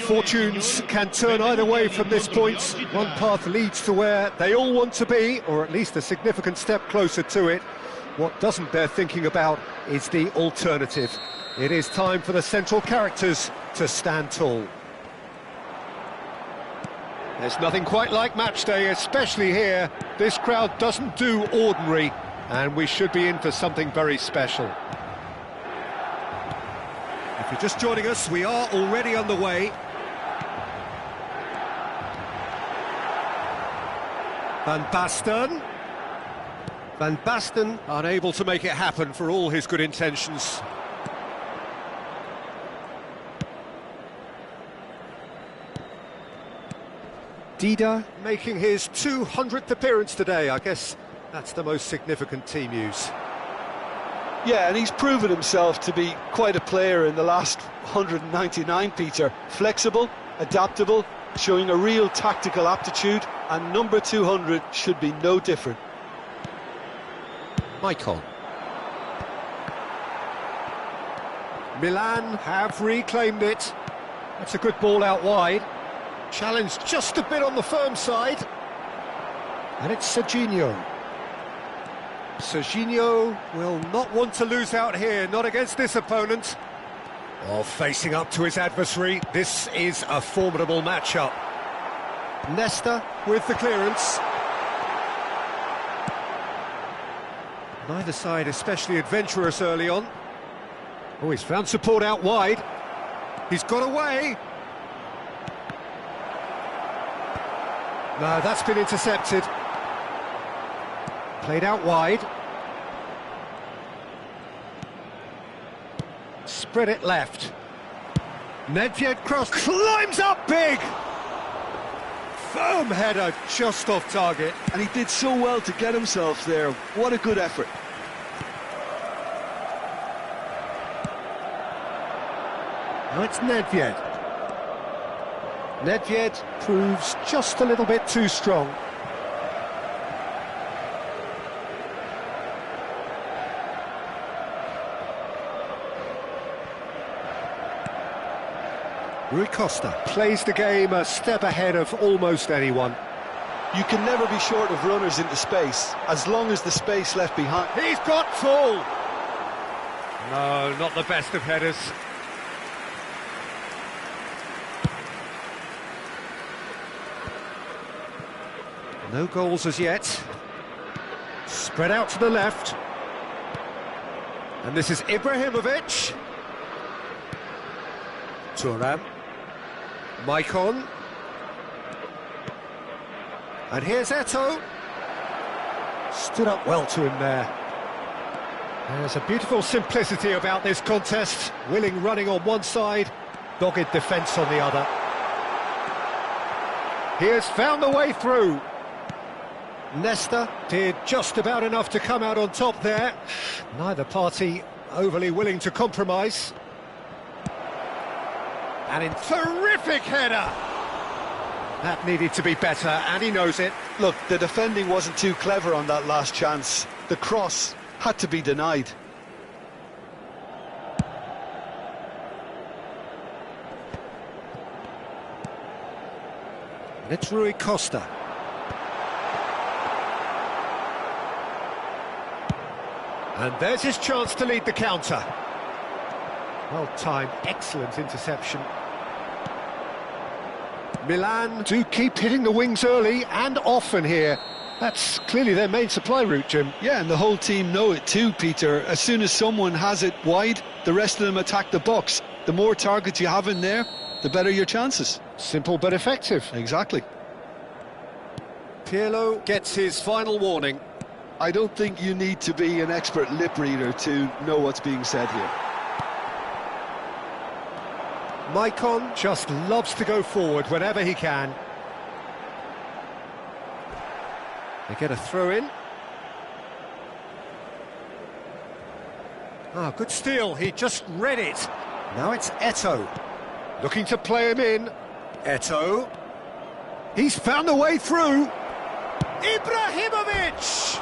Fortunes can turn either way from this point. One path leads to where they all want to be, or at least a significant step closer to it. What doesn't bear thinking about is the alternative. It is time for the central characters to stand tall. There's nothing quite like match day, especially here. This crowd doesn't do ordinary, and we should be in for something very special. If you're just joining us, we are already underway. Van Basten. Van Basten unable to make it happen for all his good intentions. Dida making his 200th appearance today. I guess that's the most significant team news. Yeah, and he's proven himself to be quite a player in the last 199, Peter. Flexible, adaptable, showing a real tactical aptitude, and number 200 should be no different. Maicon. Milan have reclaimed it. That's a good ball out wide. Challenge just a bit on the firm side. And it's Serginho. Serginho will not want to lose out here, not against this opponent. While facing up to his adversary, this is a formidable matchup. Nesta with the clearance. Neither side especially adventurous early on. Oh, he's found support out wide. He's got away. No, that's been intercepted. Played out wide. Spread it left. Nedved cross, climbs up big! Firm header, just off target. And he did so well to get himself there. What a good effort. Now it's Nedved. Nedved proves just a little bit too strong. Rui Costa plays the game a step ahead of almost anyone. You can never be short of runners into space, as long as the space left behind. He's got full! No, not the best of headers. No goals as yet. Spread out to the left. And this is Ibrahimovic. Thuram. Maicon. And here's Eto'o. Stood up well to him there. There's a beautiful simplicity about this contest. Willing running on one side, dogged defence on the other. He has found the way through. Nesta did just about enough to come out on top there. Neither party overly willing to compromise. And in terrific header! That needed to be better, and he knows it. Look, the defending wasn't too clever on that last chance. The cross had to be denied. And it's Rui Costa. And there's his chance to lead the counter. Well timed, excellent interception. Milan do keep hitting the wings early and often here. That's clearly their main supply route, Jim. Yeah, and the whole team know it too, Peter. As soon as someone has it wide, the rest of them attack the box. The more targets you have in there, the better your chances. Simple but effective. Exactly. Pirlo gets his final warning. I don't think you need to be an expert lip reader to know what's being said here. Maicon just loves to go forward whenever he can. They get a throw in. Ah, good steal, he just read it. Now it's Eto'o, looking to play him in. Eto'o, he's found the way through. Ibrahimovic!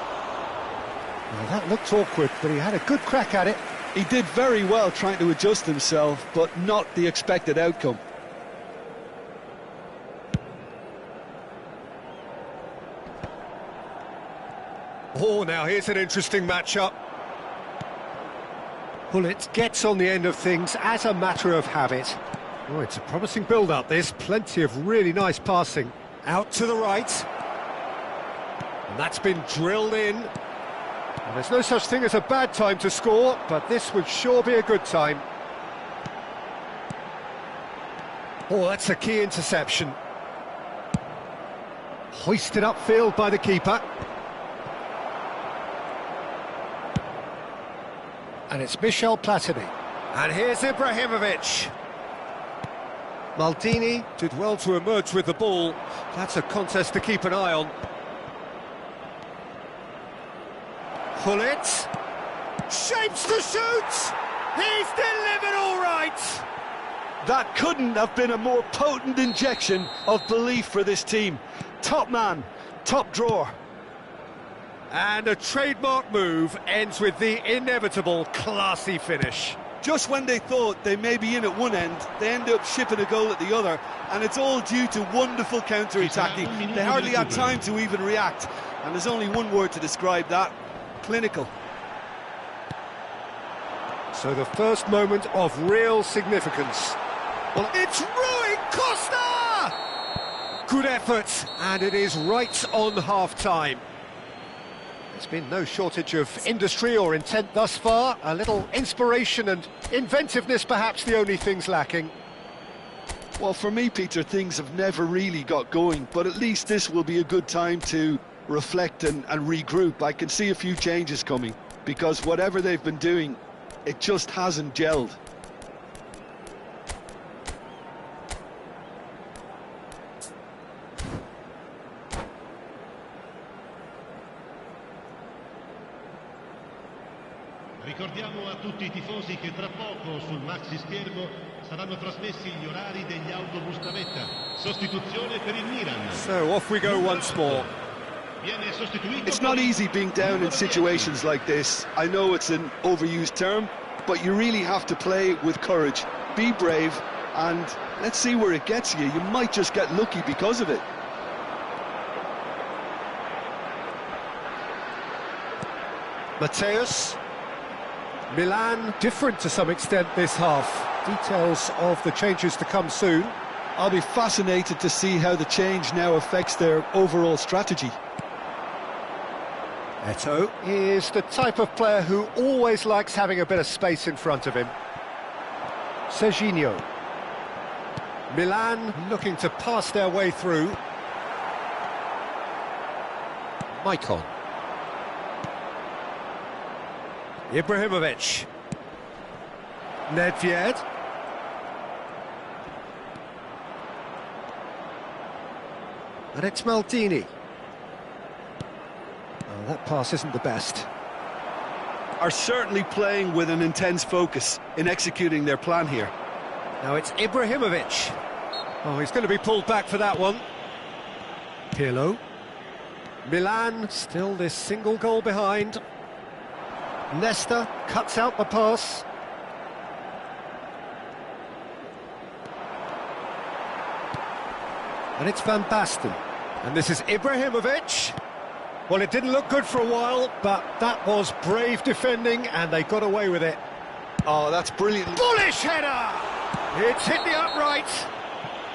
Well, that looked awkward, but he had a good crack at it. He did very well trying to adjust himself, but not the expected outcome. Oh, now here's an interesting matchup. Gullit gets on the end of things as a matter of habit. Oh, it's a promising build-up, this. Plenty of really nice passing. Out to the right. And that's been drilled in. And there's no such thing as a bad time to score, but this would sure be a good time. Oh, that's a key interception. Hoisted upfield by the keeper. And it's Michel Platini. And here's Ibrahimovic. Maldini did well to emerge with the ball. That's a contest to keep an eye on. Gullit. Shapes to shoot! He's delivered all right! That couldn't have been a more potent injection of belief for this team. Top man, top drawer. And a trademark move ends with the inevitable classy finish. Just when they thought they may be in at one end, they end up shipping a goal at the other, and it's all due to wonderful counter-attacking. They hardly had time to even react, and there's only one word to describe that: clinical. So the first moment of real significance. Well, it's Rui Costa! Good effort, and it is right on half-time. There's been no shortage of industry or intent thus far. A little inspiration and inventiveness, perhaps the only things lacking. Well, for me, Peter, things have never really got going, but at least this will be a good time to reflect and regroup. I can see a few changes coming, because whatever they've been doing, it just hasn't gelled. Ricordiamo a tutti i tifosi che tra poco sul maxi schermo saranno trasmessi gli orari degli autobus navetta. Sostituzione per il Milan. So off we go once more. It's not easy being down in situations like this. I know it's an overused term, but you really have to play with courage. Be brave, and let's see where it gets you. You might just get lucky because of it. Mateus. Milan different to some extent this half. Details of the changes to come soon. I'll be fascinated to see how the change now affects their overall strategy. Eto'o is the type of player who always likes having a bit of space in front of him. Serginho. Milan looking to pass their way through. Maicon. Ibrahimovic. Nedved. And it's Maldini. Oh, that pass isn't the best. Are certainly playing with an intense focus in executing their plan here. Now it's Ibrahimovic. Oh, he's going to be pulled back for that one. Pirlo. Milan still this single goal behind. Nesta cuts out the pass. And it's Van Basten. And this is Ibrahimovic. Well, it didn't look good for a while, but that was brave defending, and they got away with it. Oh, that's brilliant. Bullish header! It's hit the upright.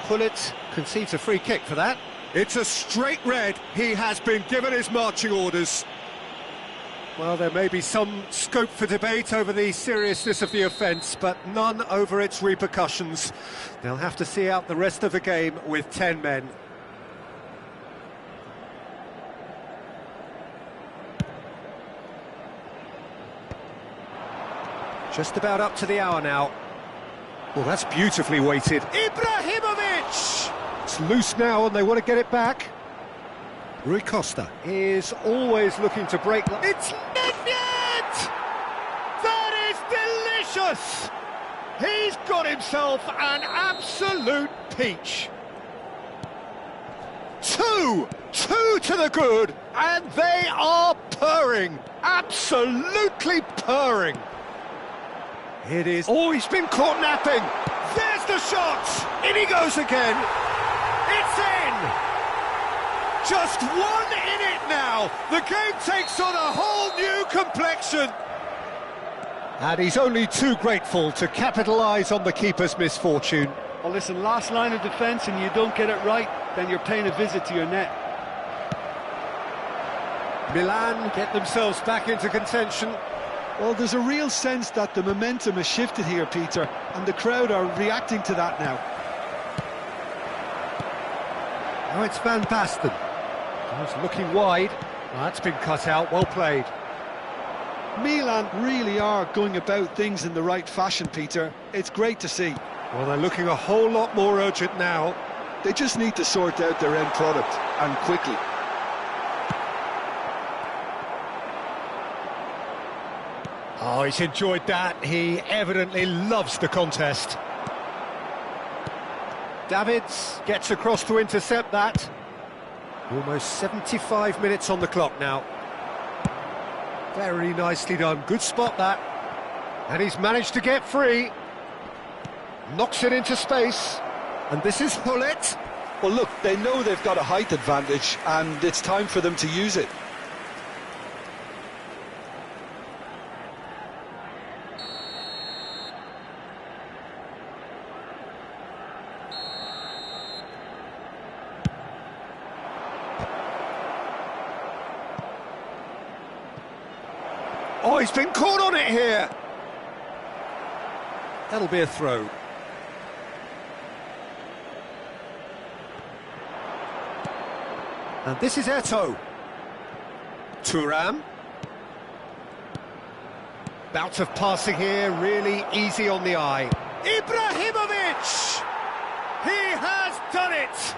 Gullit concedes a free kick for that. It's a straight red. He has been given his marching orders. Well, there may be some scope for debate over the seriousness of the offence, but none over its repercussions. They'll have to see out the rest of the game with 10 men. Just about up to the hour now. Well, that's beautifully weighted. Ibrahimovic! It's loose now and they want to get it back. Rui Costa is always looking to break. It's Nedved! That is delicious! He's got himself an absolute peach. Two to the good, and they are purring, absolutely purring. It is. Oh, he's been caught napping. There's the shot. In he goes again. It's in. Just 1 in it now. The game takes on a whole new complexion. And he's only too grateful to capitalise on the keeper's misfortune. Well, listen, last line of defence and you don't get it right, then you're paying a visit to your net. Milan get themselves back into contention. Well, there's a real sense that the momentum has shifted here, Peter, and the crowd are reacting to that now. Now it's Van Basten. He's looking wide. Well, that's been cut out, well played. Milan really are going about things in the right fashion, Peter. It's great to see. Well, they're looking a whole lot more urgent now. They just need to sort out their end product, and quickly. Oh, he's enjoyed that. He evidently loves the contest. Davids gets across to intercept that. Almost 75 minutes on the clock now. Very nicely done. Good spot, that. And he's managed to get free. Knocks it into space. And this is Hullet. Well, look, they know they've got a height advantage, and it's time for them to use it. Oh, he's been caught on it here. That'll be a throw. And this is Eto'o. Thuram. Bout of passing here, really easy on the eye. Ibrahimovic! He has done it!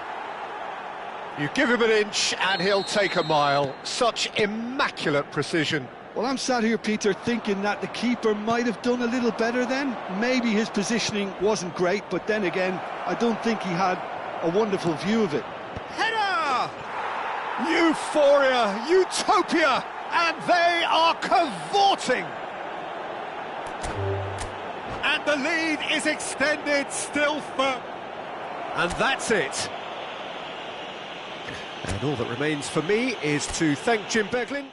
You give him an inch and he'll take a mile. Such immaculate precision. Well, I'm sat here, Peter, thinking that the keeper might have done a little better then. Maybe his positioning wasn't great, but then again, I don't think he had a wonderful view of it. Header! Euphoria, utopia, and they are cavorting. And the lead is extended still firm. And that's it. And all that remains for me is to thank Jim Beglin.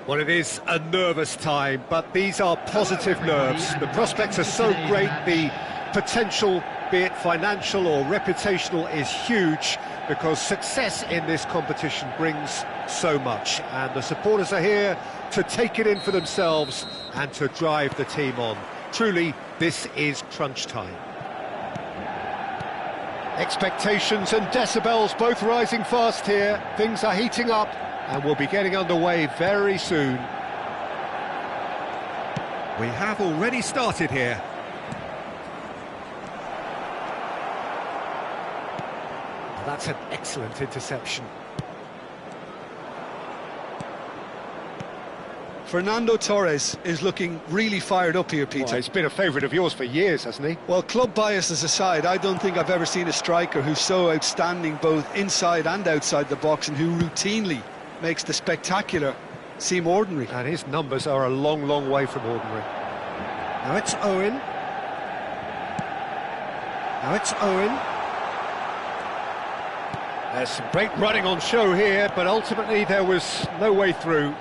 Well, it is a nervous time, but these are positive nerves. The prospects are so great, the potential, be it financial or reputational, is huge, because success in this competition brings so much, and the supporters are here to take it in for themselves and to drive the team on. Truly, this is crunch time. Expectations and decibels both rising fast here. Things are heating up, and we'll be getting underway very soon. We have already started here. That's an excellent interception. Fernando Torres is looking really fired up here, Peter. Well, he's been a favourite of yours for years, hasn't he? Well, club biases aside, I don't think I've ever seen a striker who's so outstanding both inside and outside the box, and who routinely makes the spectacular seem ordinary. And his numbers are a long, long way from ordinary. Now it's Owen. Now it's Owen. There's some great running on show here, but ultimately there was no way through.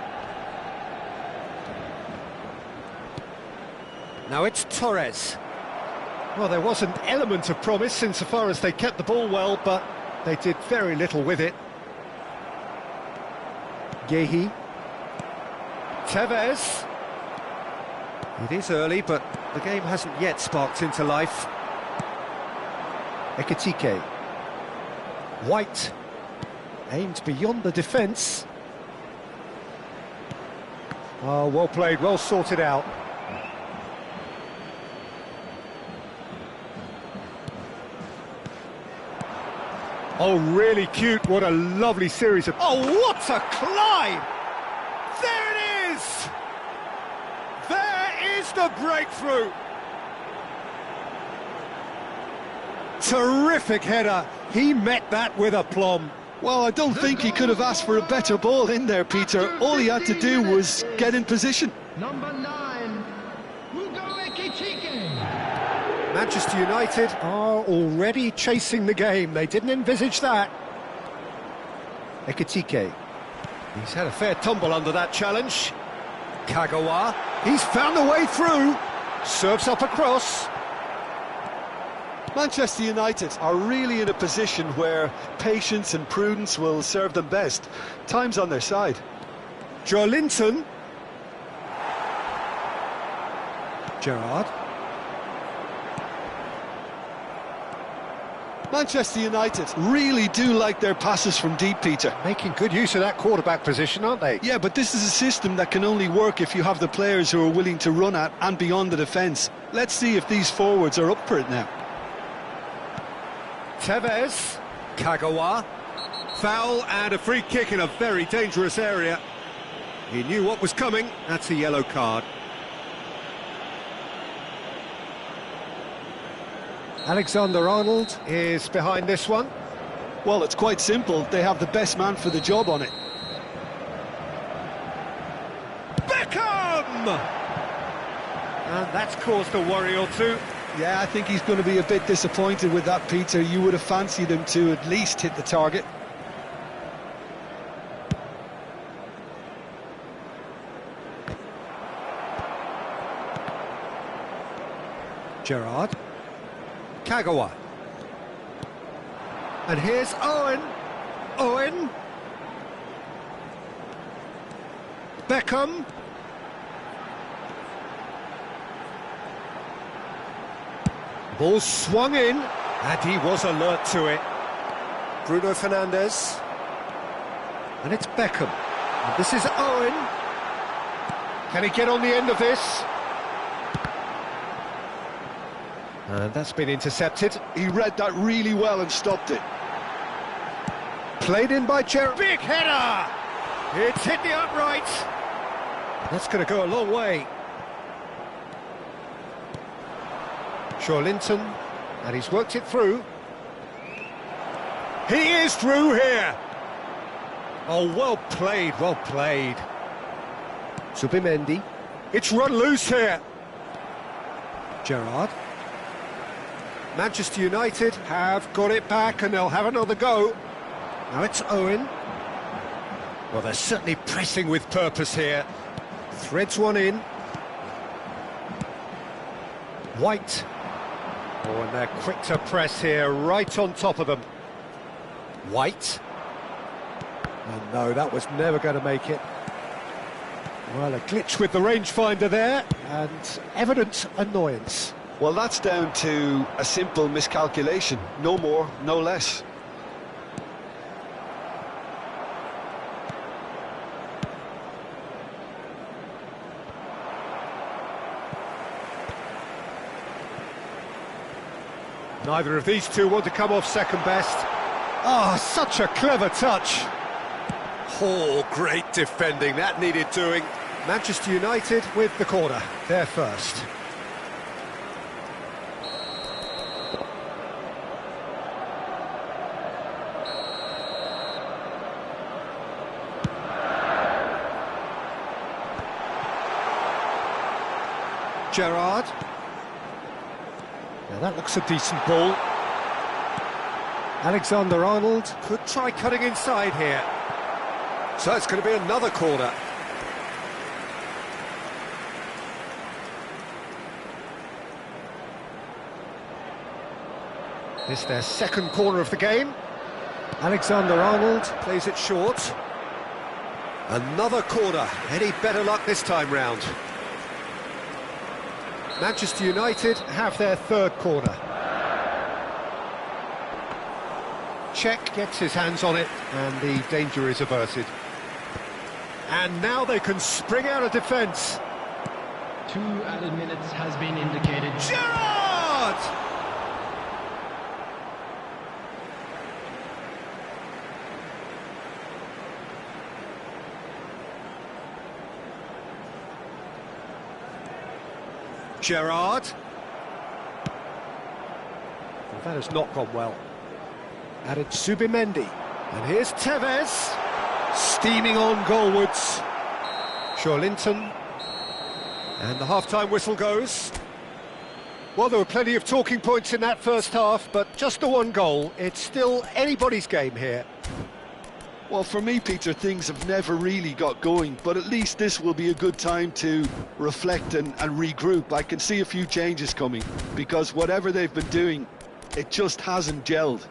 Now it's Torres. Well, there was an element of promise insofar as they kept the ball well, but they did very little with it. Gehi. Tevez. It is early, but the game hasn't yet sparked into life. Ekitike. White. Aimed beyond the defence. Oh, well played, well sorted out. Oh, really cute. What a lovely series of... Oh, what a climb! There it is! There is the breakthrough! Terrific header. He met that with aplomb. Well, I don't think he could have asked for a better ball in there, Peter. All he had to do was get in position. Number 9, Hugo Ekitike. Manchester United are already chasing the game. They didn't envisage that. Ekitike. He's had a fair tumble under that challenge. Kagawa. He's found a way through. Serves up across. Manchester United are really in a position where patience and prudence will serve them best. Time's on their side. Joelinton. Gerrard. Manchester United really do like their passes from deep, Peter. Making good use of that quarterback position, aren't they? Yeah, but this is a system that can only work if you have the players who are willing to run at and beyond the defence. Let's see if these forwards are up for it now. Tevez. Kagawa. Foul and a free kick in a very dangerous area. He knew what was coming. That's a yellow card. Alexander-Arnold is behind this one. Well, it's quite simple. They have the best man for the job on it. Beckham! And that's caused a worry or two. Yeah, I think he's going to be a bit disappointed with that, Peter. You would have fancied him to at least hit the target. Gerrard. Kagawa. And here's Owen. Owen. Beckham. Ball swung in, and he was alert to it. Bruno Fernandes. And it's Beckham. And this is Owen. Can he get on the end of this? And that's been intercepted. He read that really well and stopped it. Played in by Gerrard. Big header! It's hit the upright. That's going to go a long way. Joelinton, and he's worked it through. He is through here. Oh, well played, well played. Zubimendi. It's run loose here. Gerrard. Manchester United have got it back, and they'll have another go. Now it's Owen. Well, they're certainly pressing with purpose here. Threads one in. White. Oh, and they're quick to press here, right on top of them. White. And no, that was never going to make it. Well, a glitch with the rangefinder there, and evident annoyance. Well, that's down to a simple miscalculation. No more, no less. Neither of these two want to come off second best. Ah, such a clever touch. Oh, great defending, that needed doing. Manchester United with the corner, they're first. Gerrard. Now that looks a decent ball. Alexander-Arnold could try cutting inside here. So it's going to be another corner. This is their second corner of the game. Alexander-Arnold plays it short. Another corner. Any better luck this time round? Manchester United have their third corner. Czech gets his hands on it, and the danger is averted. And now they can spring out of defence. 2 added minutes has been indicated. Gerrard! Gerrard. Well, that has not gone well. Added Subimendi. And here's Tevez. Steaming on goalwards. Linton. And the half-time whistle goes. Well, there were plenty of talking points in that first half, but just the one goal. It's still anybody's game here. Well, for me, Peter, things have never really got going, but at least this will be a good time to reflect and regroup. I can see a few changes coming, because whatever they've been doing, it just hasn't gelled.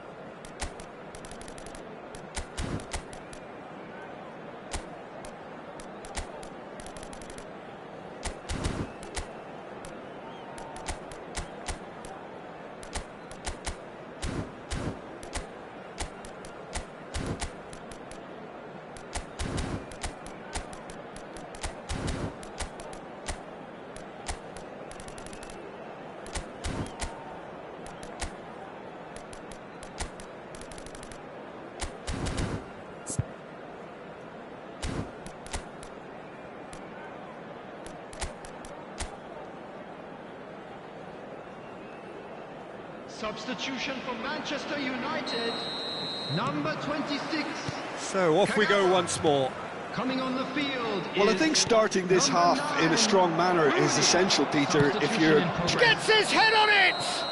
Substitution for Manchester United, number 26. So off we go once more. Coming on the field. Well, I think starting this half in a strong manner is essential, Peter, if you're... Gets his head on it!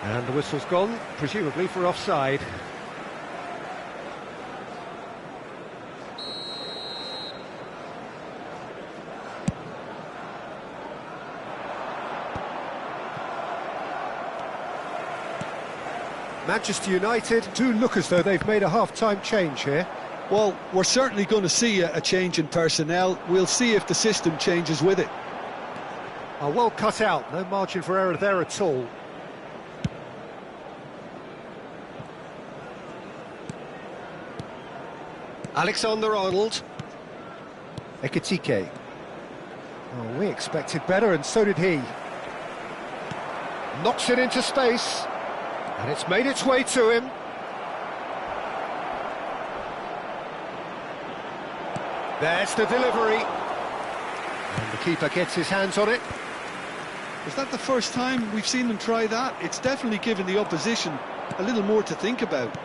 And the whistle's gone, presumably for offside. Manchester United do look as though they've made a half-time change here. Well, we're certainly going to see a change in personnel. We'll see if the system changes with it. Oh, well cut out, no margin for error there at all. Alexander-Arnold. Ekitike. Oh, we expected better, and so did he. Knocks it into space. And it's made its way to him. There's the delivery. And the keeper gets his hands on it. Is that the first time we've seen them try that? It's definitely given the opposition a little more to think about.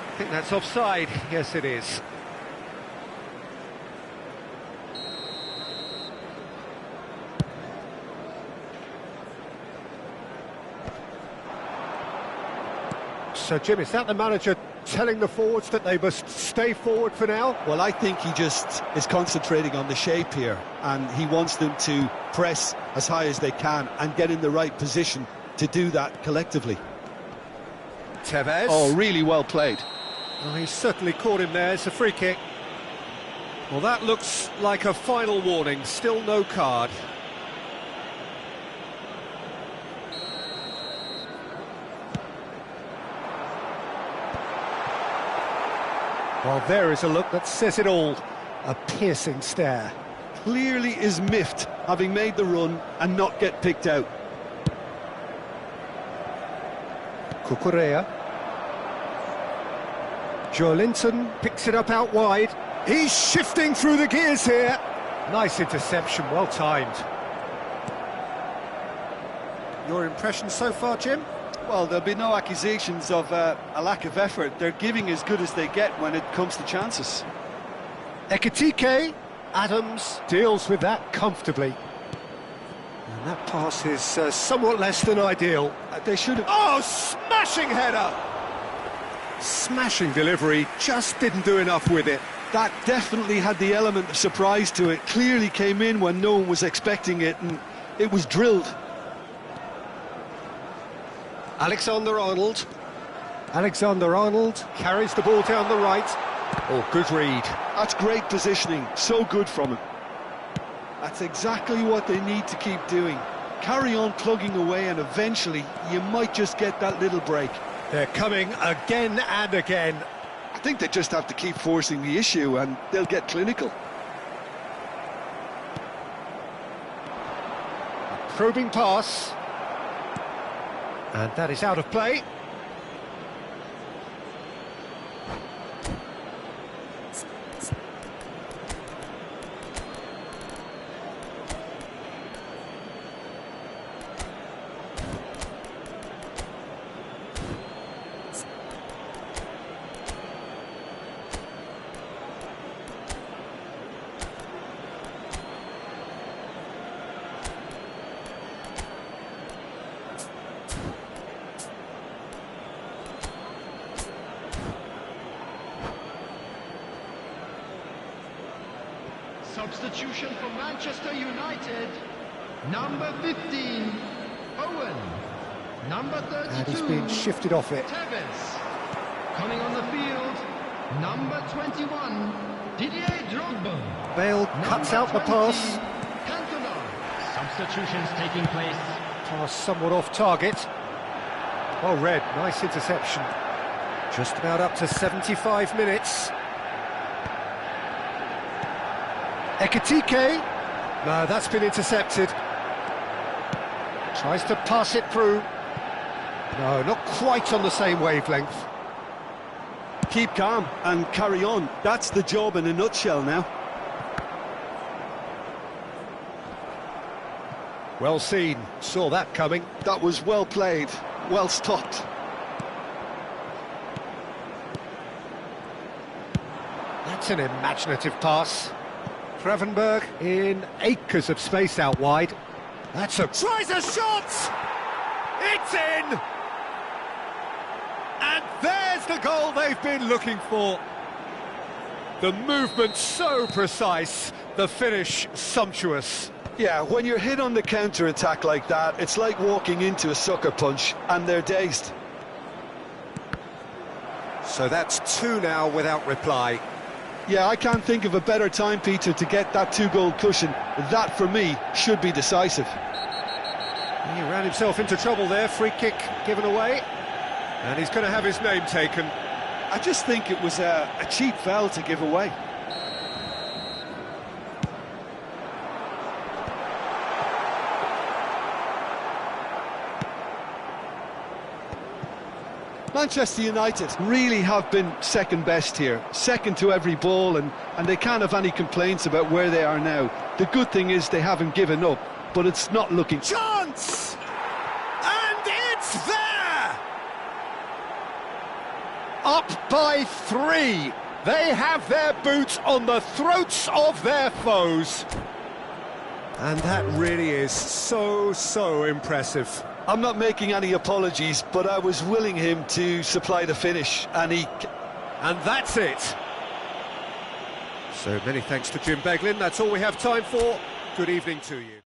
I think that's offside. Yes, it is. So, Jim, is that the manager telling the forwards that they must stay forward for now? Well, I think he just is concentrating on the shape here, and he wants them to press as high as they can and get in the right position to do that collectively. Tevez. Oh, really well played. Oh, he's certainly caught him there. It's a free kick. Well, that looks like a final warning. Still no card. Well, there is a look that says it all. A piercing stare. Clearly is miffed, having made the run and not get picked out. Cucurella. Joelinton picks it up out wide. He's shifting through the gears here. Nice interception, well timed. Your impression so far, Jim? Well, there'll be no accusations of a lack of effort. They're giving as good as they get when it comes to chances. Ekitike. Adams deals with that comfortably. And that pass is somewhat less than ideal. They should have... Oh, smashing header! Smashing delivery, just didn't do enough with it. That definitely had the element of surprise to it. Clearly came in when no one was expecting it, and it was drilled. Alexander-Arnold. Alexander-Arnold carries the ball down the right. Oh, good read. That's great positioning, so good from him. That's exactly what they need to keep doing. Carry on plugging away, and eventually you might just get that little break. They're coming again and again. I think they just have to keep forcing the issue and they'll get clinical. A probing pass. And that is out of play. Substitution for Manchester United. Number 15, Owen. Number 32, And he's been shifted off it. Tevez. Coming on the field, number 21, Didier Drogba. Bale cuts out the pass. Cantona. Substitutions taking place. Pass somewhat off target. Well read, nice interception. Just about up to 75 minutes. Ekitike. No, that's been intercepted. Tries to pass it through. No, not quite on the same wavelength. Keep calm and carry on. That's the job in a nutshell now. Well seen, saw that coming. That was well played, well stopped. That's an imaginative pass. Gravenberg in acres of space out wide. That's a... Tries a shot! It's in! And there's the goal they've been looking for. The movement so precise, the finish sumptuous. Yeah, when you're hit on the counter-attack like that, it's like walking into a sucker punch, and they're dazed. So that's two now without reply. Yeah, I can't think of a better time, Peter, to get that two-goal cushion. That, for me, should be decisive. He ran himself into trouble there, free kick given away. And he's going to have his name taken. I just think it was a cheap foul to give away. Manchester United really have been second best here, second to every ball, and they can't have any complaints about where they are now. The good thing is they haven't given up, but it's not looking... Chance! And it's there! Up by 3. They have their boots on the throats of their foes. And that really is so impressive. I'm not making any apologies, but I was willing him to supply the finish, and And that's it. So many thanks to Jim Beglin. That's all we have time for. Good evening to you.